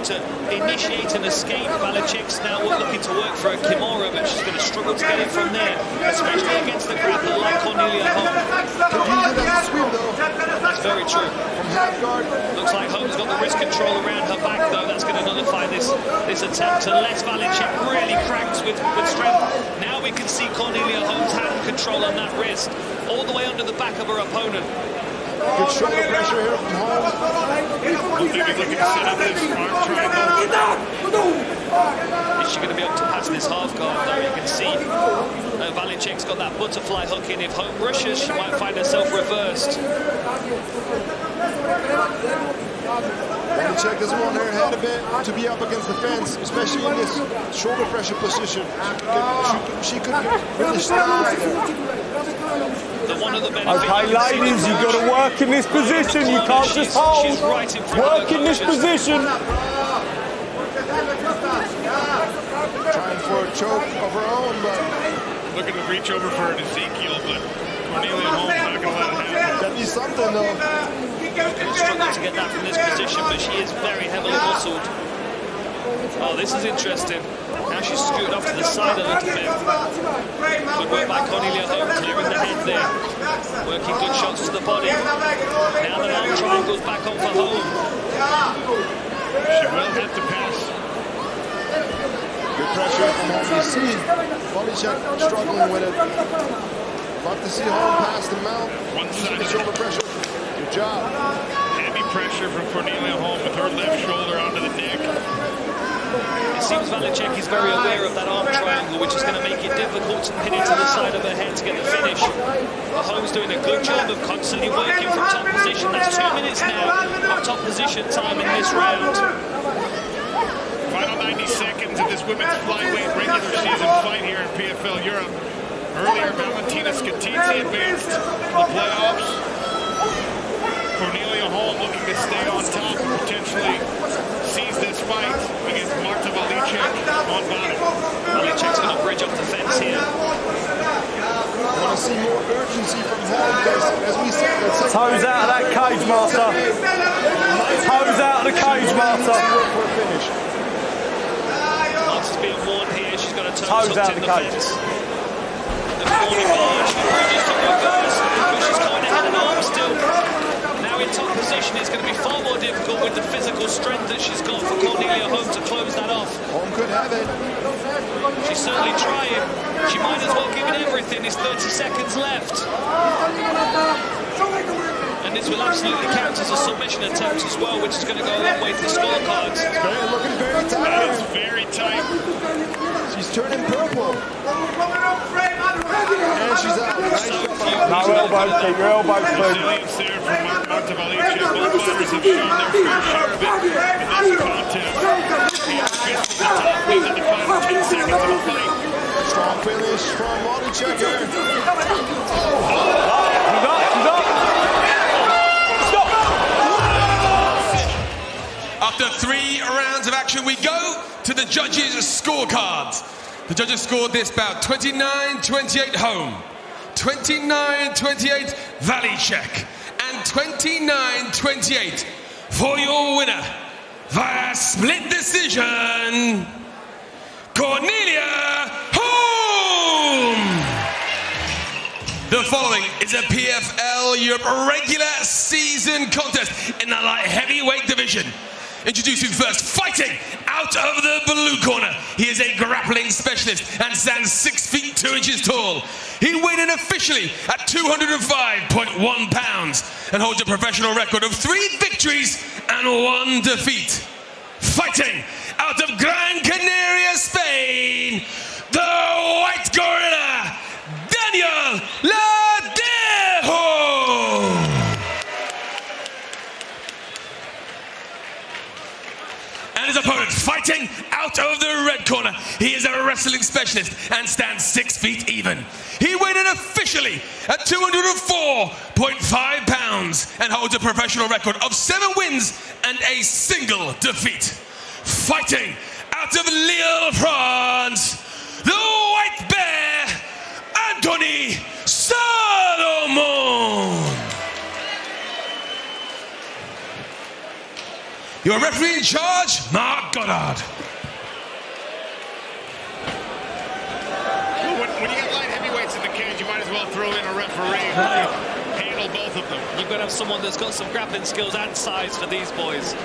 to initiate an escape. 𝗟𝗘𝗥𝗢𝗘's now looking to work for a Kimura, but she's going to struggle to get it from there, especially against the grappler like Cornelia Holm. Could use it as a sweep though. That's very true. From half guard. Looks like Holm's got the wrist control around her back, though. That's going to nullify this attempt, unless 𝗟𝗘𝗥𝗢𝗘 really cranks with strength. Now we can see Cornelia Holm's hand control on that wrist, all the way under the back of her opponent. Good shoulder pressure here from Holm. Looking to set up this arm triangle. Is she going to be able to pass this half guard, though? You can see 𝗟𝗟𝗥𝗢𝗘's got that butterfly hook in. If Holm rushes, she might find herself reversed. 𝗟𝗟𝗥𝗢𝗘 doesn't want her head a bit to be up against the fence, especially in this shoulder pressure position. She could really stop there. One of the benefits. Okay, ladies, you've got to work in this position. You can't just hold. She's right in front Work of in this position. Trying for a choke of her own, but Looking to reach over for an Ezekiel, but Cornelia Holm's not going to let it happen. that'd be something though. Struggling to get that from this position, but she is very heavily muscled. Oh, this is interesting. Now she's scooted off to the side a little bit. Good work by Cornelia Holm, clearing the head there. Working good shots to the body. Now the arm triangle's back on for Holm. She will have to pass. Good pressure from Holm. You see 𝗟𝗟𝗥𝗢𝗘 struggling with it. Love to see Holm pass the mount. One-sided The shoulder pressure. Good job. Heavy pressure from Cornelia Holm with her left shoulder onto the neck. It seems 𝗟𝗟𝗥𝗢𝗘 is very aware of that arm triangle, which is going to make it difficult to pin it to the side of her head to get the finish. But Holm's doing a good job of constantly working from top position. That's 2 minutes now of top position time in this round. Final 90 seconds of this women's flyweight regular season fight here in PFL Europe. Earlier, Valentina Scatizzi advanced to the playoffs. Cornelia Holm looking to stay on top and potentially seize this fight against 𝗟𝗘𝗥𝗢𝗘𝗃 on bottom. cage, Marta. For a finish. Marta's being warned here. She's got her toes Toes hooked out in the the cage. fence. The corner bar, she bridges to reverse, but she's kind of had an arm still. Now in top position, it's going to be far more difficult with the physical strength that she's got for 𝗘𝗨𝗥𝗢𝗣𝗘 to close that off. Home could have it. She's certainly trying. She might as well give it everything. There's 30 seconds left. And this will absolutely count as a submission attempt as well, which is going to go a long way to the scorecards. Looking very tight. That's very tight. She's turning purple. And she's out. Nice job. No elbows, keep your elbows clean. Resilience there from 𝗘𝗨𝗥𝗢𝗣𝗘. Both fighters have shown their fair share of it in this contest. And fist to the top wins in the final 10 seconds of the fight. Strong finish from 𝗘𝗨𝗥𝗢𝗣𝗘 here. She's up, she's up. Stop! After 3 rounds of action, we go to the judges' scorecards. The judges scored this bout 29-28 home, 29-28 Valicek, and 29-28 for your winner via split decision, 𝗘𝗨𝗥𝗢𝗣𝗘. The following is a PFL Europe regular season contest in the light heavyweight division. Introducing first, fighting out of the blue corner. He is a grappling specialist and stands 6 feet 2 inches tall. He weighed in officially at 205.1 pounds and holds a professional record of 3 victories and 1 defeat. Fighting out of Gran Canaria, Spain, the White Gorilla, 𝗘𝗨𝗥𝗢𝗣𝗘. And his opponent fighting out of the red corner. He is a wrestling specialist and stands 6 feet even. He weighed in officially at 204.5 pounds and holds a professional record of 7 wins and a single defeat. Fighting out of Lille, France, the White Bear, Anthony Salomon. Your referee in charge, Mark Goddard. Well, when you got light heavyweights in the cage, you might as well throw in a referee. Handle both of them. You've got to have someone that's got some grappling skills and size for these boys.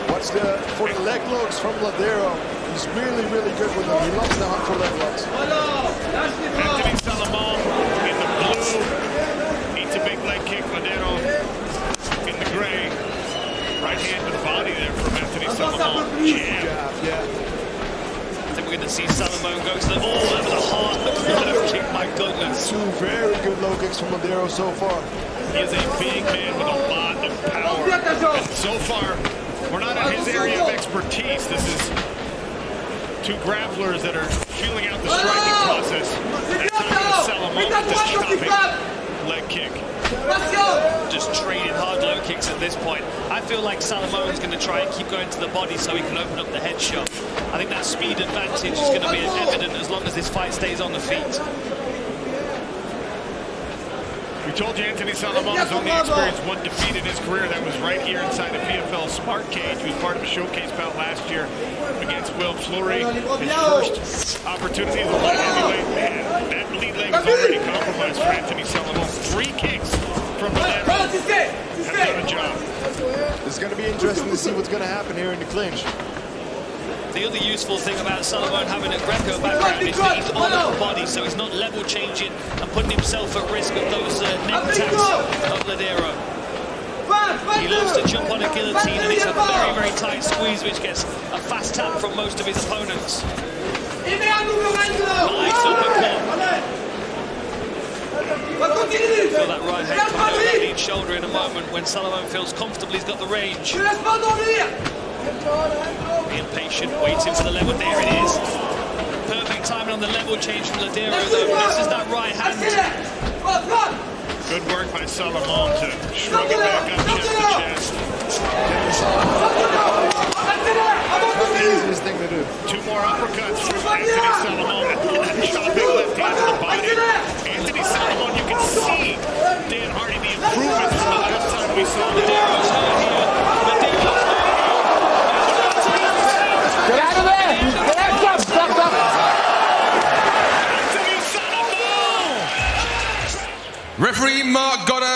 Watch for the leg locks from Ladero. He's really, really good with them. He loves the hunt for leg locks. Anthony Salomon in the blue. Eats a big leg kick. Ladero in the gray. Right hand to the body there from Anthony Salomon. Jab. Yeah. I think we're going to see Salomon go to the... Oh, that was a hard low kick, my goodness. 2 very good low kicks from Ladero so far. He is a big man with a lot of power. And so far, we're not in his area of expertise. This is 2 grapplers that are feeling out the striking process. That time Salomon with the chopping leg kick. Just trading hard low kicks at this point. I feel like Salomon's going to try and keep going to the body so he can open up the head shot. I think that speed advantage is going to be evident as long as this fight stays on the feet. We told you Anthony Salomon has only experienced 1 defeat in his career. That was right here inside a PFL Smart Cage. He was part of a showcase bout last year against Will Fleury. His first opportunity as a light heavyweight. Man, that lead leg is already compromised for Anthony Salomon. 3 kicks from the left. Has done a job. It's going to be interesting to see what's going to happen here in the clinch. The other useful thing about Salomon having a Greco background is that he's on the body, so he's not level changing and putting himself at risk of those neck taps of Ladero. He loves to jump on a guillotine, and it's a very, very tight squeeze, which gets a fast tap from most of his opponents. Nice uppercut. Feel that right hand coming over that lead shoulder in a moment when Salomon feels comfortable, he's got the range. Being patient, waiting for the level. There it is. Perfect timing on the level change from Ladero, though. Misses that right hand. Good work by Salomon to shrug it back up chest to chest. Easiest thing to do. 2 more uppercuts from Anthony Salomon. Chopping left hand to the body. Anthony Salomon, you can see Dan Hardy, the improvement from the last time we saw Ladero's hurt here.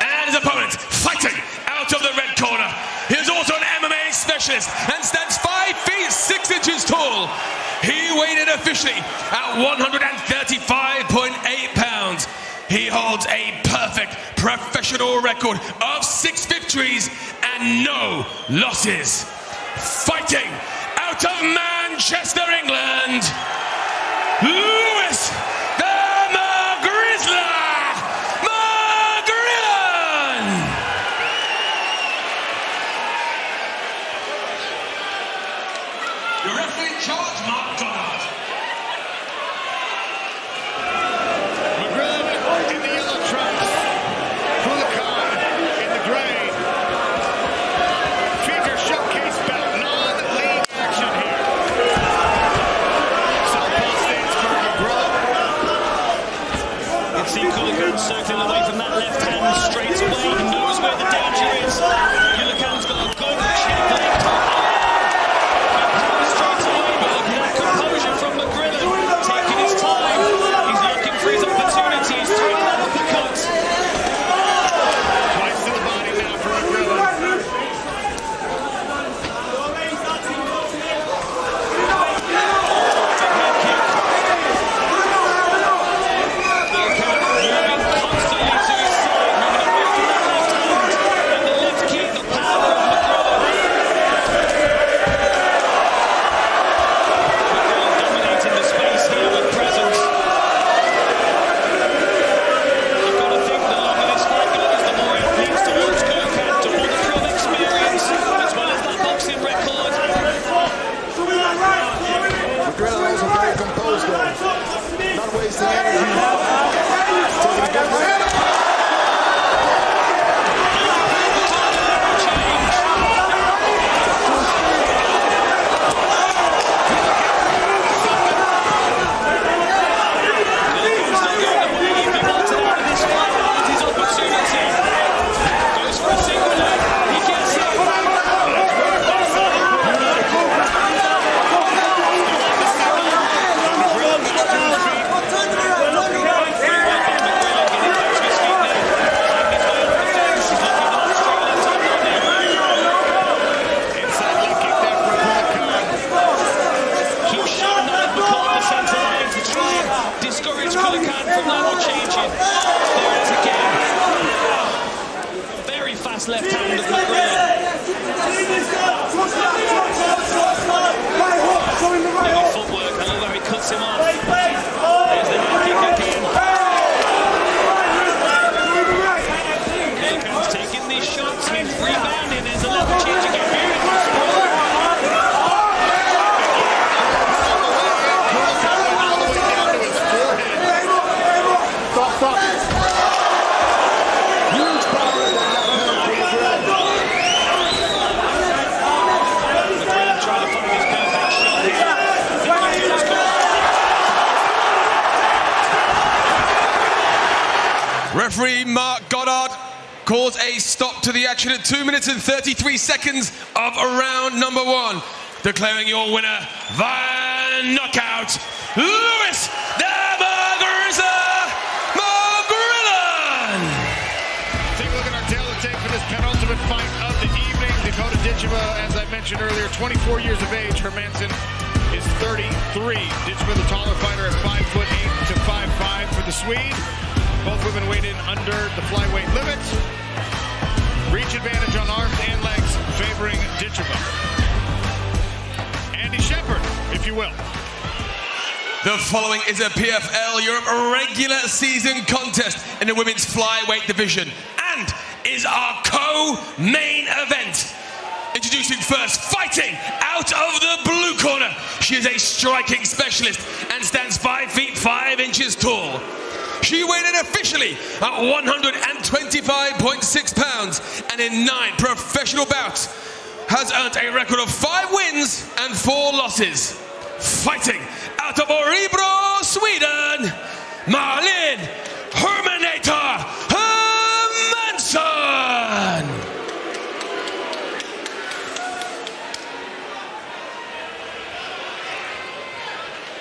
And his opponent fighting out of the red corner. He is also an MMA specialist and stands 5 feet 6 inches tall. He weighed in officially at 135.8 pounds. He holds a perfect professional record of 6 victories and no losses. Fighting out of Manchester, England, Lewis the Grizzler Magrillan. Your referee in charge, Mark Goddard. McGrillen in the yellow trunks. 𝗘𝗨𝗥𝗢𝗣𝗘 referee Mark Goddard calls a stop to the action at 2 minutes and 33 seconds of round number 1, declaring your winner via knockout, Luis de Magrillan. Take a look at our tape for this penultimate fight of the evening. Dakota Ditcheva, as I mentioned earlier, 24 years of age. Hermanson is 33. Ditcheva, the taller fighter, at 5'8" to 5'5" for the Swede. Both women weighed in under the flyweight limit. Reach advantage on arms and legs favoring Ditcheva. Andy Shepherd, if you will. The following is a PFL Europe regular season contest in the women's flyweight division and is our co-main event. Introducing first, fighting out of the blue corner. She is a striking specialist and stands 5 feet 5 inches tall. She weighed in officially at 125.6 pounds and in 9 professional bouts has earned a record of 5 wins and 4 losses. Fighting out of Örebro, Sweden, Malin Herminator Hermansson.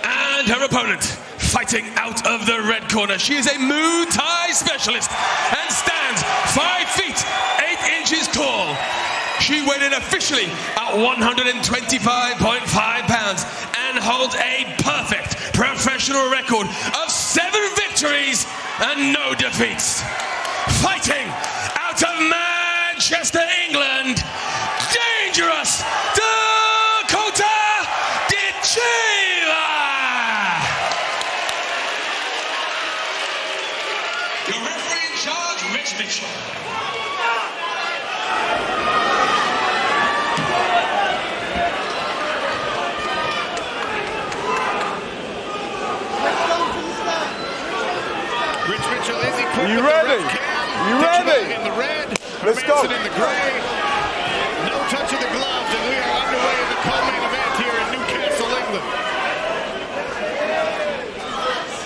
And her opponent, fighting out of the red corner. She is a Muay Thai specialist and stands 5 feet 8 inches tall. She weighed in officially at 125.5 pounds and holds a perfect professional record of 7 victories and no defeats. Fighting out of Manchester, England, dangerous Dakota Ditcheva. Your referee in charge, Rich Mitchell. Rich Mitchell is equipped. You ready? You ready? In the red, let's go. in the gray. No touch of the gloves, and we are underway in the co-main event here in Newcastle, England.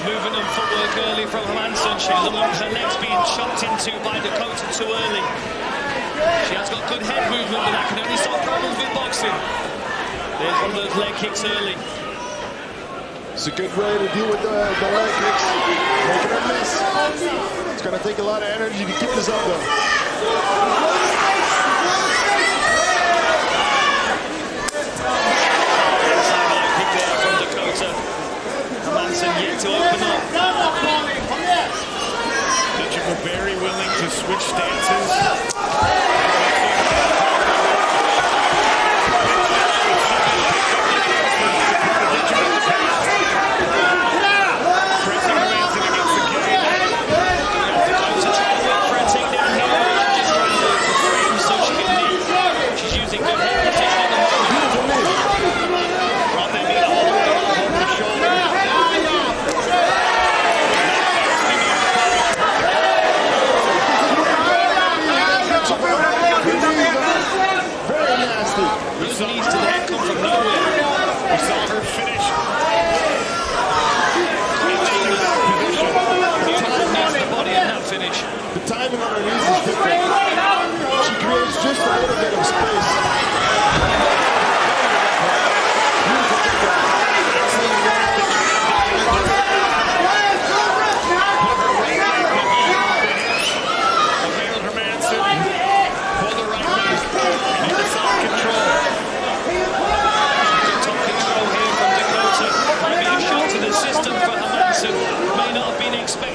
Moving on footwork early from Hermansson. She looked like her legs being chopped into by Dakota too early. She has got good head movement, but that can only solve problems with boxing. There's one of those leg kicks early. It's a good way to deal with the leg kicks. Making her miss. It's going to take a lot of energy to keep this up, though. Kick there from Dakota. Hermansson yet to open up. Ditcheva very willing to switch stances.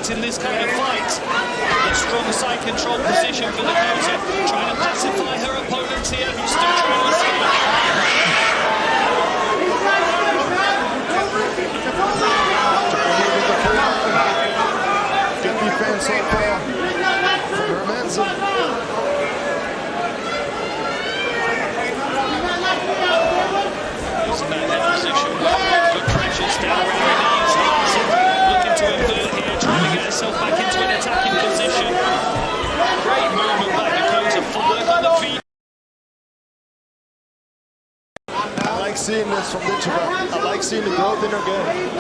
In this kind of fight, a strong side control position for Dakota, trying to pacify her opponents here, who's still trying to escape. Good defense so far from Hermansson. Using that head position, good pressure, down around the knees. Looking to invert here, trying to get herself back into an attacking position. Great movement by Dakota, footwork on the feet. I like seeing this from Ditcheva. I like seeing the growth in her game.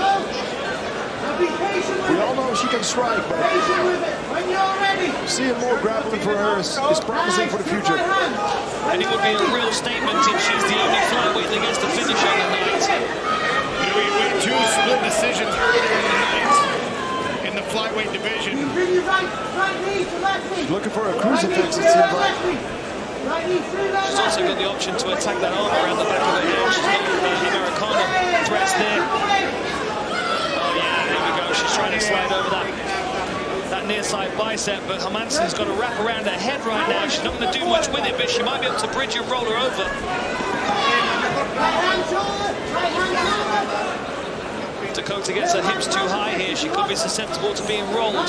We all know she can strike, but seeing more grappling for her is promising for the future. And it would be a real statement if she's the only flyweight that gets the finish on the night. We had 2 split decisions earlier in the night in the flyweight division. She's looking for a crucifix, it seems like. She's also got the option to attack that arm around the back of her head. She's got Americana threats there. Oh yeah, there we go. She's trying to slide over that near side bicep, but Hermansson's got to wrap around her head right now. She's not going to do much with it, but she might be able to bridge and roll her over. Dakota gets her hips too high here. She could be susceptible to being rolled. You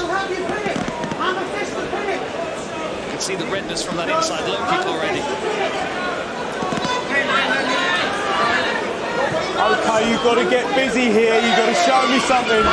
can see the redness from that inside low kick already. Okay, you've got to get busy here. You've got to show me something.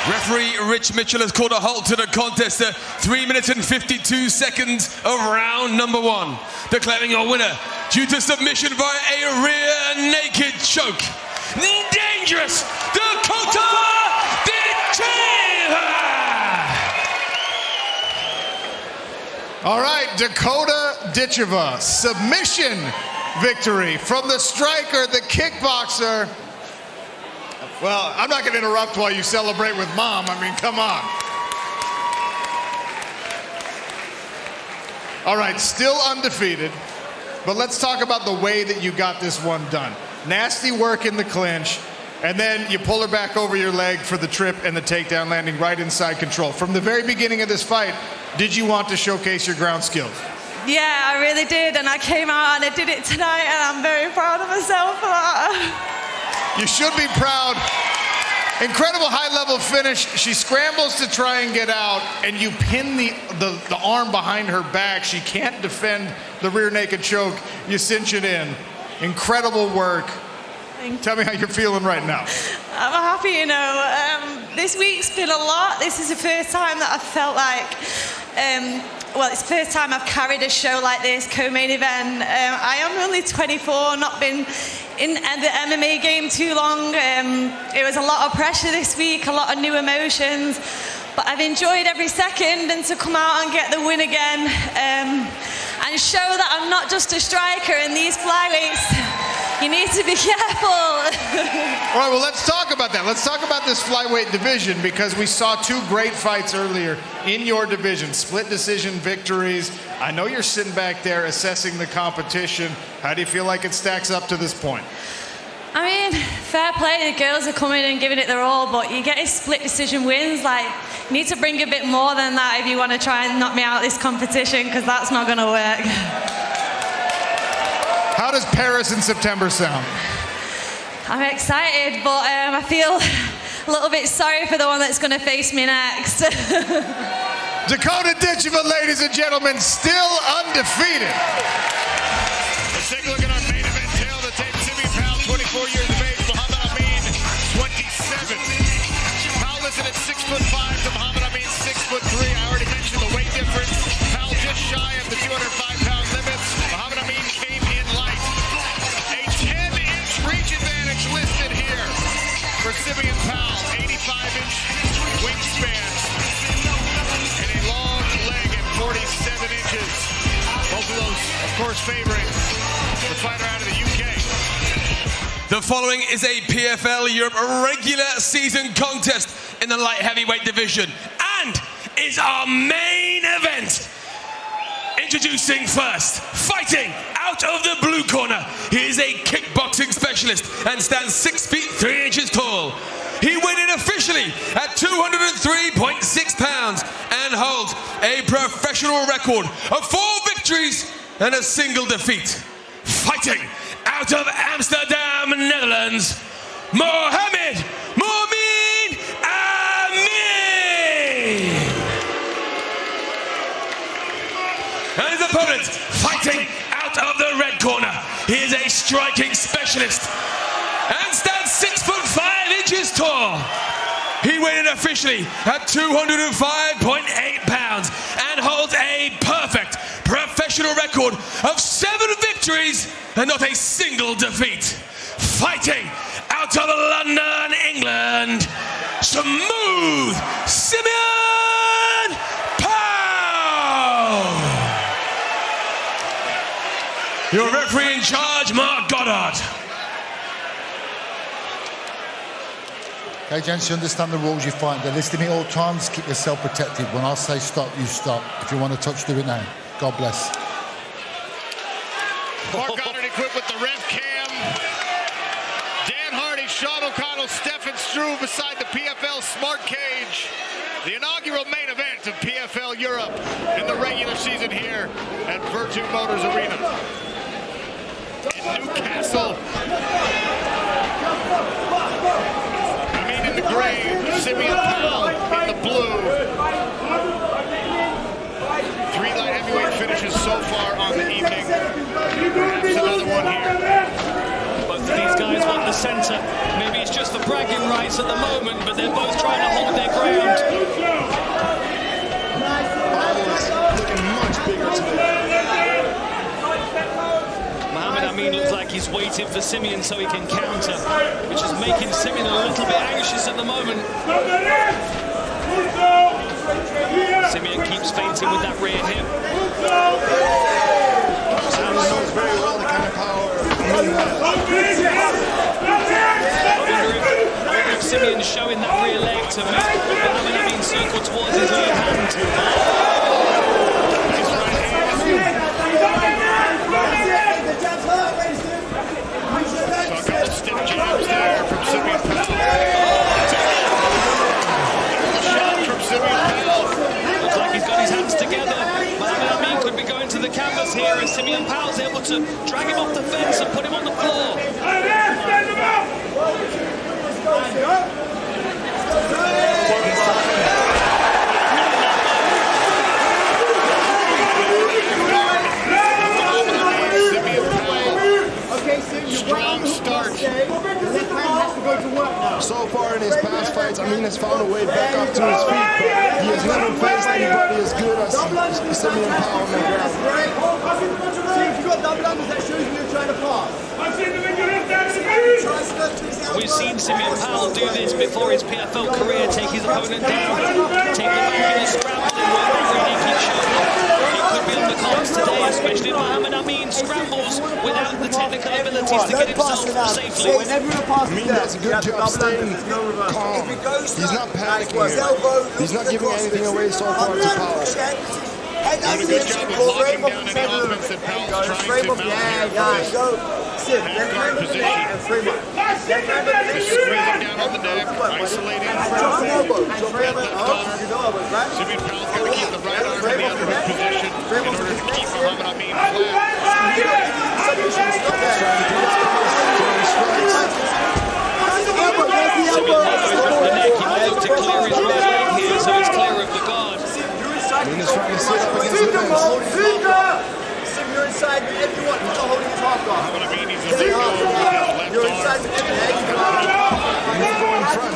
Referee Rich Mitchell has called a halt to the contest at 3 minutes and 52 seconds of round number 1. Declaring your winner due to submission via a rear naked choke. Dangerous Dakota Ditcheva! All right, Dakota Ditcheva, submission victory from the striker, the kickboxer. Well, I'm not going to interrupt while you celebrate with Mom. I mean, come on. All right, still undefeated, but let's talk about the way that you got this one done. Nasty work in the clinch, and then you pull her back over your leg for the trip and the takedown, landing right inside control. From the very beginning of this fight, did you want to showcase your ground skills? Yeah, I really did, and I came out and I did it tonight, and I'm very proud of myself for that. You should be proud. Incredible high-level finish. She scrambles to try and get out, and you pin the arm behind her back. She can't defend the rear naked choke. You cinch it in. Incredible work. Tell me how you're feeling right now. I'm happy, you know. This week's been a lot. This is the first time that I felt like, well, it's the first time I've carried a show like this, co-main event. I am only 24, not been in the MMA game too long. It was a lot of pressure this week, a lot of new emotions, but I've enjoyed every second, and to come out and get the win again and show that I'm not just a striker in these flyweights. You need to be careful. All right, well, let's talk about that. Let's talk about this flyweight division, because we saw 2 great fights earlier in your division, split decision victories. I know you're sitting back there assessing the competition. How do you feel like it stacks up to this point? I mean, fair play, the girls are coming and giving it their all, but you get split decision wins. Like, you need to bring a bit more than that if you want to try and knock me out of this competition, because that's not going to work. How does Paris in September sound? I'm excited, but I feel a little bit sorry for the one that's going to face me next. Dakota Ditcheva, ladies and gentlemen, still undefeated. Let's take a look at our main event tail. The tape, Simeon Powell, 24 years of age, Muhammad Amin, 27. Powell listed at 6'5" to Muhammad Amin, 6'3". I already mentioned the weight difference. Powell just shy of the 205-pound limits. Muhammad Amin came in light. A 10-inch reach advantage listed here for Simeon Powell, 85-inch wingspan. And a long leg at 47 inches. Both of those, of course, favoring the fighter out of the UK. The following is a PFL Europe regular season contest in the light heavyweight division, and is our main event. Introducing first, fighting out of the blue corner. He is a kickboxing specialist and stands 6 feet 3 inches tall. He weighed in officially at 203.6 pounds and holds a professional record of 4 victories and a single defeat. Fighting out of Amsterdam, Netherlands, Mohamed Amin. corner. He is a striking specialist and stands 6'5" tall. He weighed in officially at 205.8 pounds and holds a perfect professional record of 7 victories and not a single defeat. Fighting out of London, England, Smooth Simeon Powell. Your referee in charge, Mark Goddard. Okay, gents, you understand the rules, you fight. They're listing me all times, keep yourself protected. When I say stop, you stop. If you want to touch, do it now. God bless. Mark Goddard equipped with the rev cam. Dan Hardy, Sean O'Connell, Stefan Struve beside the PFL Smart Cage. The inaugural main event of PFL Europe in the regular season here at Vertu Motors Arena in Newcastle. In the gray, Simeon Powell in the blue. 3 light heavyweight finishes so far on the evening. Perhaps another one here. Both of these guys want the center. Maybe it's just for bragging rights at the moment, but they're both trying to hold their ground. Powell is looking much bigger today. Amin looks like he's waiting for Simeon so he can counter, which is making Simeon a little bit anxious at the moment. Simeon keeps feinting with that rear hip. Simeon knows very well the kind of power. I wonder if Simeon's showing that rear leg to make Amin circle towards his lead hand. Stiff jabs there from Simeon Powell. Shot from Simeon Powell. Looks like he's got his hands together. Amin could be going to the canvas here as Simeon Powell's able to drag him off the fence and put him on the floor. Strong start. So far in his past fights, Amin has found a way back up to his feet, but he has never faced anybody as good as Simeon Powell. We've seen Simeon Powell do this before his PFL career, take his opponent down, take them back in a scramble and work that really keep showing. It could be on the cards today, especially if Muhammad Amin scrambles without the technical abilities to get himself safely. Amin does a good job staying calm. He's not panicking here. He's not giving anything away so far to Powell. Doing a good job of locking down any offense that Powell's trying to mount here from this half-guard position. Just squeezing down on the neck, isolating that left arm. Simeon Powell's got to keep the right arm in the underhook position in order to keep Muhammad Amin Amin is trying to sit up against the fence. You're inside everyone. You're not holding his half guard. You're inside the Amin go in front.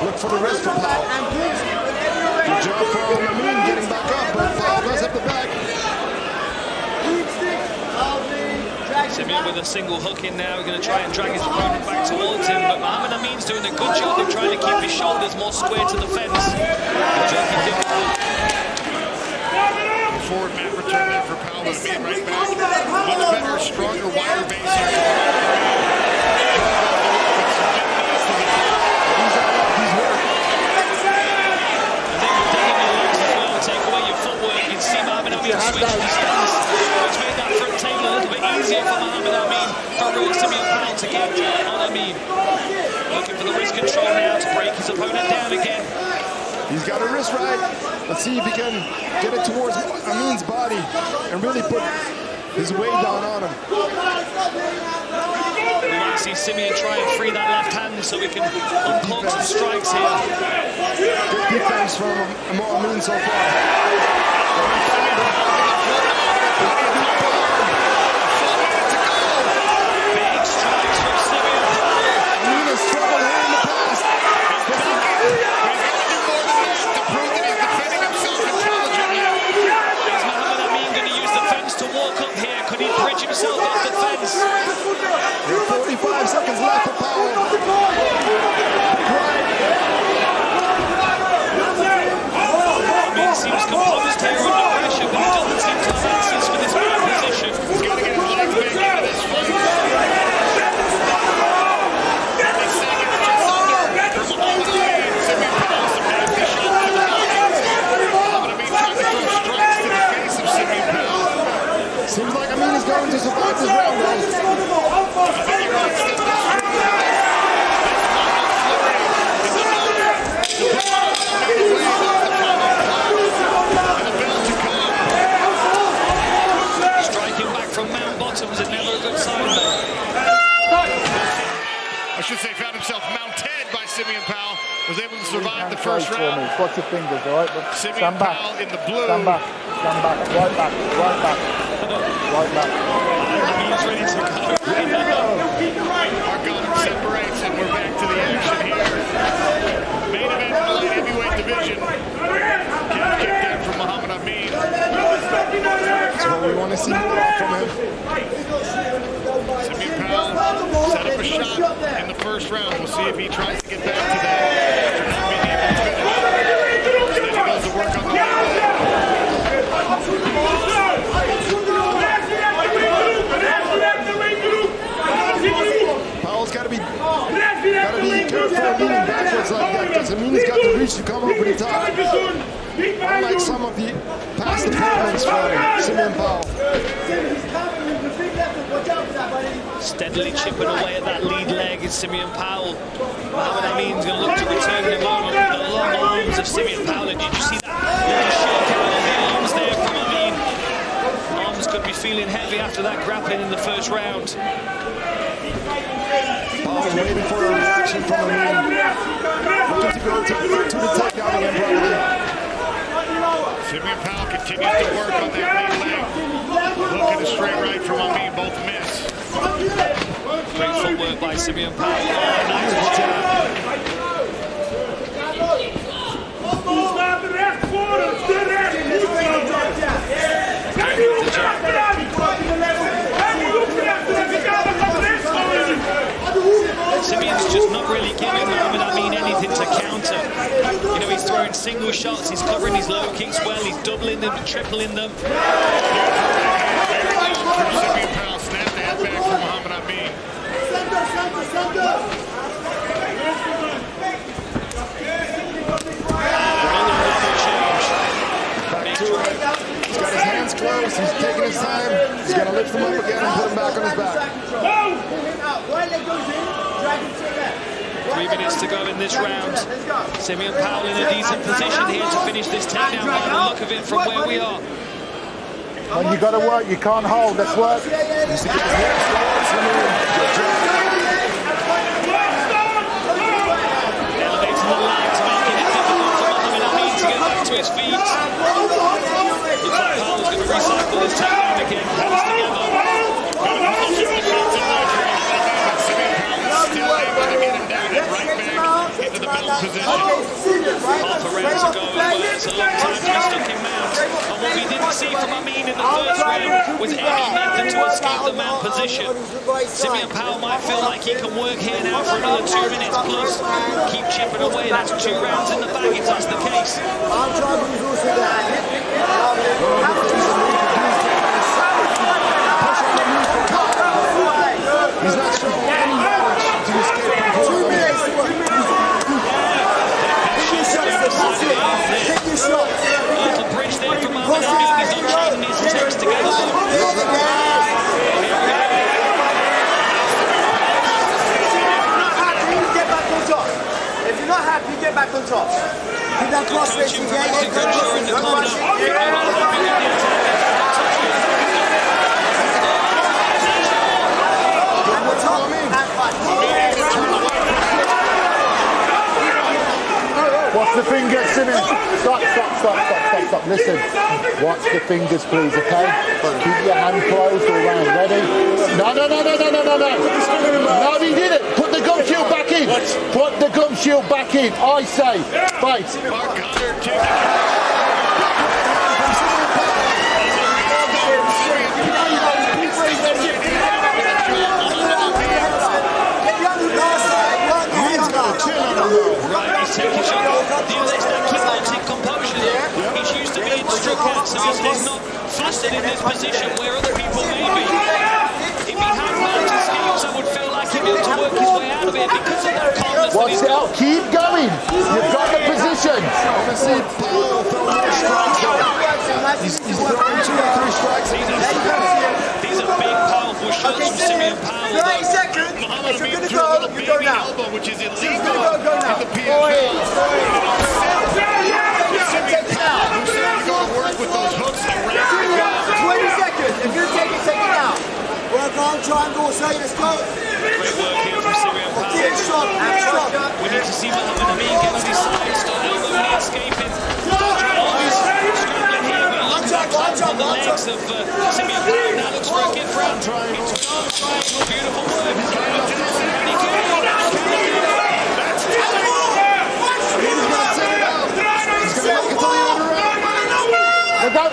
Look for the wrist for Powell. Good job from Amin getting back up, but Powell does have the back. Simeon with a single hook in now, going to try and drag his opponent back towards him, but Muhammad Amin's doing a good job of trying to keep his shoulders more square to the fence. Forward mat return there for Powell, but Amin right back. Much better, stronger, wider base here. Take away your footwork, you can see Muhammad Amin switch his stance, which made that front table a little bit easier for Muhammad Amin, for Simeon Powell to get on Amin. Looking for the wrist control now to break his opponent down again. He's got a wrist right. Let's see if he can get it towards Amin's body and really put his weight down on him. We might see Simeon try and free that left hand so we can uncork some strikes here. Good defense from Amin so far. was able to survive the first round. Watch your fingers, all right? Simeon Powell in the blue. Stand back, right back. He's ready to go. Our gunner separates, and we're back to the action here. Main event in the light heavyweight division. Kicked out from Muhammad Amin. That's what we want to see more from him. Simeon Powell set up a shot in the first round. We'll see if he tries to get back to that after not being able to finish. Then he goes to work on the Powell's got to be careful of leaning backwards like that, because Amin's got the reach to come over the top. Unlike some of the past opponents from Simeon Powell. Steadily chipping away at that lead leg is Simeon Powell. Muhammad Amin's going to look to return in a moment with the long arms of Simeon Powell. And did you see that little shake out of the arms there from Amin? Arms could be feeling heavy after that grappling in the first round. Powell waiting for a reaction from Amin. Looking to go to the takedown again, probably. Simeon Powell continues to work on that lead leg. Look at a straight right from Amin, both miss. Great footwork by Simeon Powell. Nice jab. Simeon's just not really giving Muhammad Amin anything to counter. You know, he's throwing single shots, he's covering his low kicks well, he's doubling them, tripling them. Simeon Powell snapped the head back from Muhammad Amin. He's got his hands closed, he's taking his time, he's going to lift him up again and put him back on his back. 3 minutes to go in this round. Simeon Powell in a decent position here to finish this takedown by the look of it from where we are. When you got to work, you can't hold. Let's work. Needs to get his hands Elevating the legs, making it difficult for Muhammad Amin to get back to his feet. Looks like Powell's going to recycle this takedown again. Hands together. Still able to get him down and right back into the belt position. Half a round to go. It's a long time to be stuck in mount. And what we didn't see from Amin in the first round was any method to escape the mount position. Simeon Powell might feel like he can work here now for another 2 minutes plus. Keep chipping away. That's 2 rounds in the bag if that's the case. He's not showing any damage to escape from 2 minutes. A little bridge there from Muhammad Amin. He's not chaining his attacks together. If you're not happy, get back on top. Keep that cross racing game. Watch the fingers, Simeon. Stop. Listen. Watch the fingers, please, okay? Keep your hand closed all round. Ready? No. No, he didn't. Put the gum shield back in. Put the gum shield back in. I say. Fight. Right, he's taking shot. Let's not keep losing composure though. He's used to being struck at, so he's not flustered in this position where other people may be. If he had mountain skills, I would feel like he'd be able to work his way out of it because of that calmness that he's got. Keep going. You've got the position. Obviously, Powell felt more strikes though. He's throwing 2 or 3 strikes. These are big, powerful shots from Simeon Powell. 30 seconds. If you're going to go, you go now. Which is illegal in the PFL. Simeon Powell, who's going to go to work with those hooks around 20 seconds. If you're taking it out. Work on, triangle, say, let's go. Great work here from Simeon Powell. We need to see Valentina get on his side, start elbowing, escaping. Always struggling here, but look at that clamp on the legs of Simeon. That looks for a gift round. It's gone, triangle, beautiful work. Pretty good. That's it. He's going to set it out. He's going to make it to the end of the round. Look out.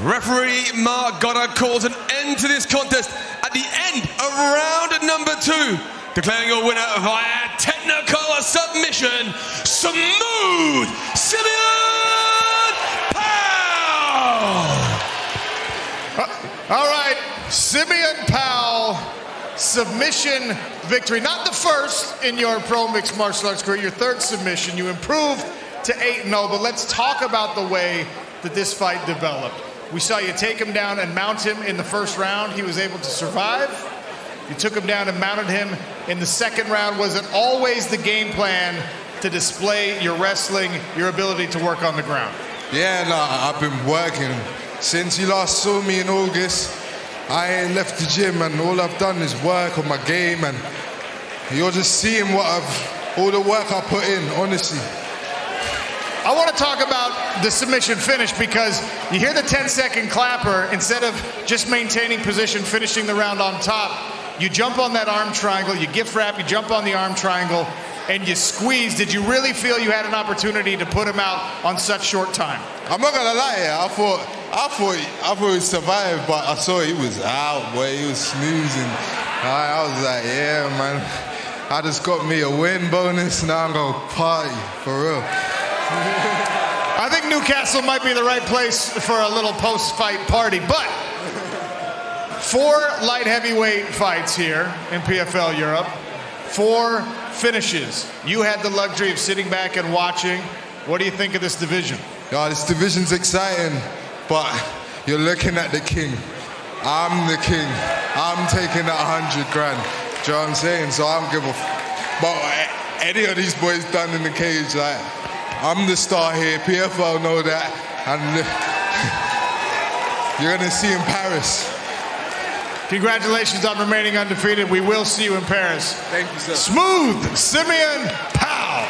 Referee Mark Goddard calls an end to this contest at the end of round number 2, declaring your winner via technical submission, Smooth Simeon Powell. All right, Simeon Powell, submission victory. Not the first in your pro mixed martial arts career, your third submission. You improved to 8-0, but let's talk about the way that this fight developed. We saw you take him down and mount him in the first round. He was able to survive. You took him down and mounted him in the second round. Was it always the game plan to display your wrestling, your ability to work on the ground? Yeah, no, I've been working. Since you last saw me in August, I ain't left the gym, and all I've done is work on my game, and you're just seeing all the work I put in, honestly. I want to talk about the submission finish, because you hear the 10-second clapper. Instead of just maintaining position, finishing the round on top, you jump on that arm triangle, you gift wrap, you jump on the arm triangle, and you squeeze. Did you really feel you had an opportunity to put him out on such short time? I'm not gonna lie, I thought he would survive, but I saw he was out, boy. He was snoozing. I was like, yeah, man. I just got me a win bonus. Now I'm gonna party for real. I think Newcastle might be the right place for a little post-fight party, but 4 light heavyweight fights here in PFL Europe, 4 finishes. You had the luxury of sitting back and watching. What do you think of this division? Yeah, this division's exciting, but you're looking at the king. I'm the king. I'm taking that 100 grand. Do you know what I'm saying? So I don't give a but any of these boys done in the cage, like, I'm the star here. PFL know that, and you're gonna see in Paris. Congratulations on remaining undefeated. We will see you in Paris. Thank you, sir. Smooth Simeon Powell.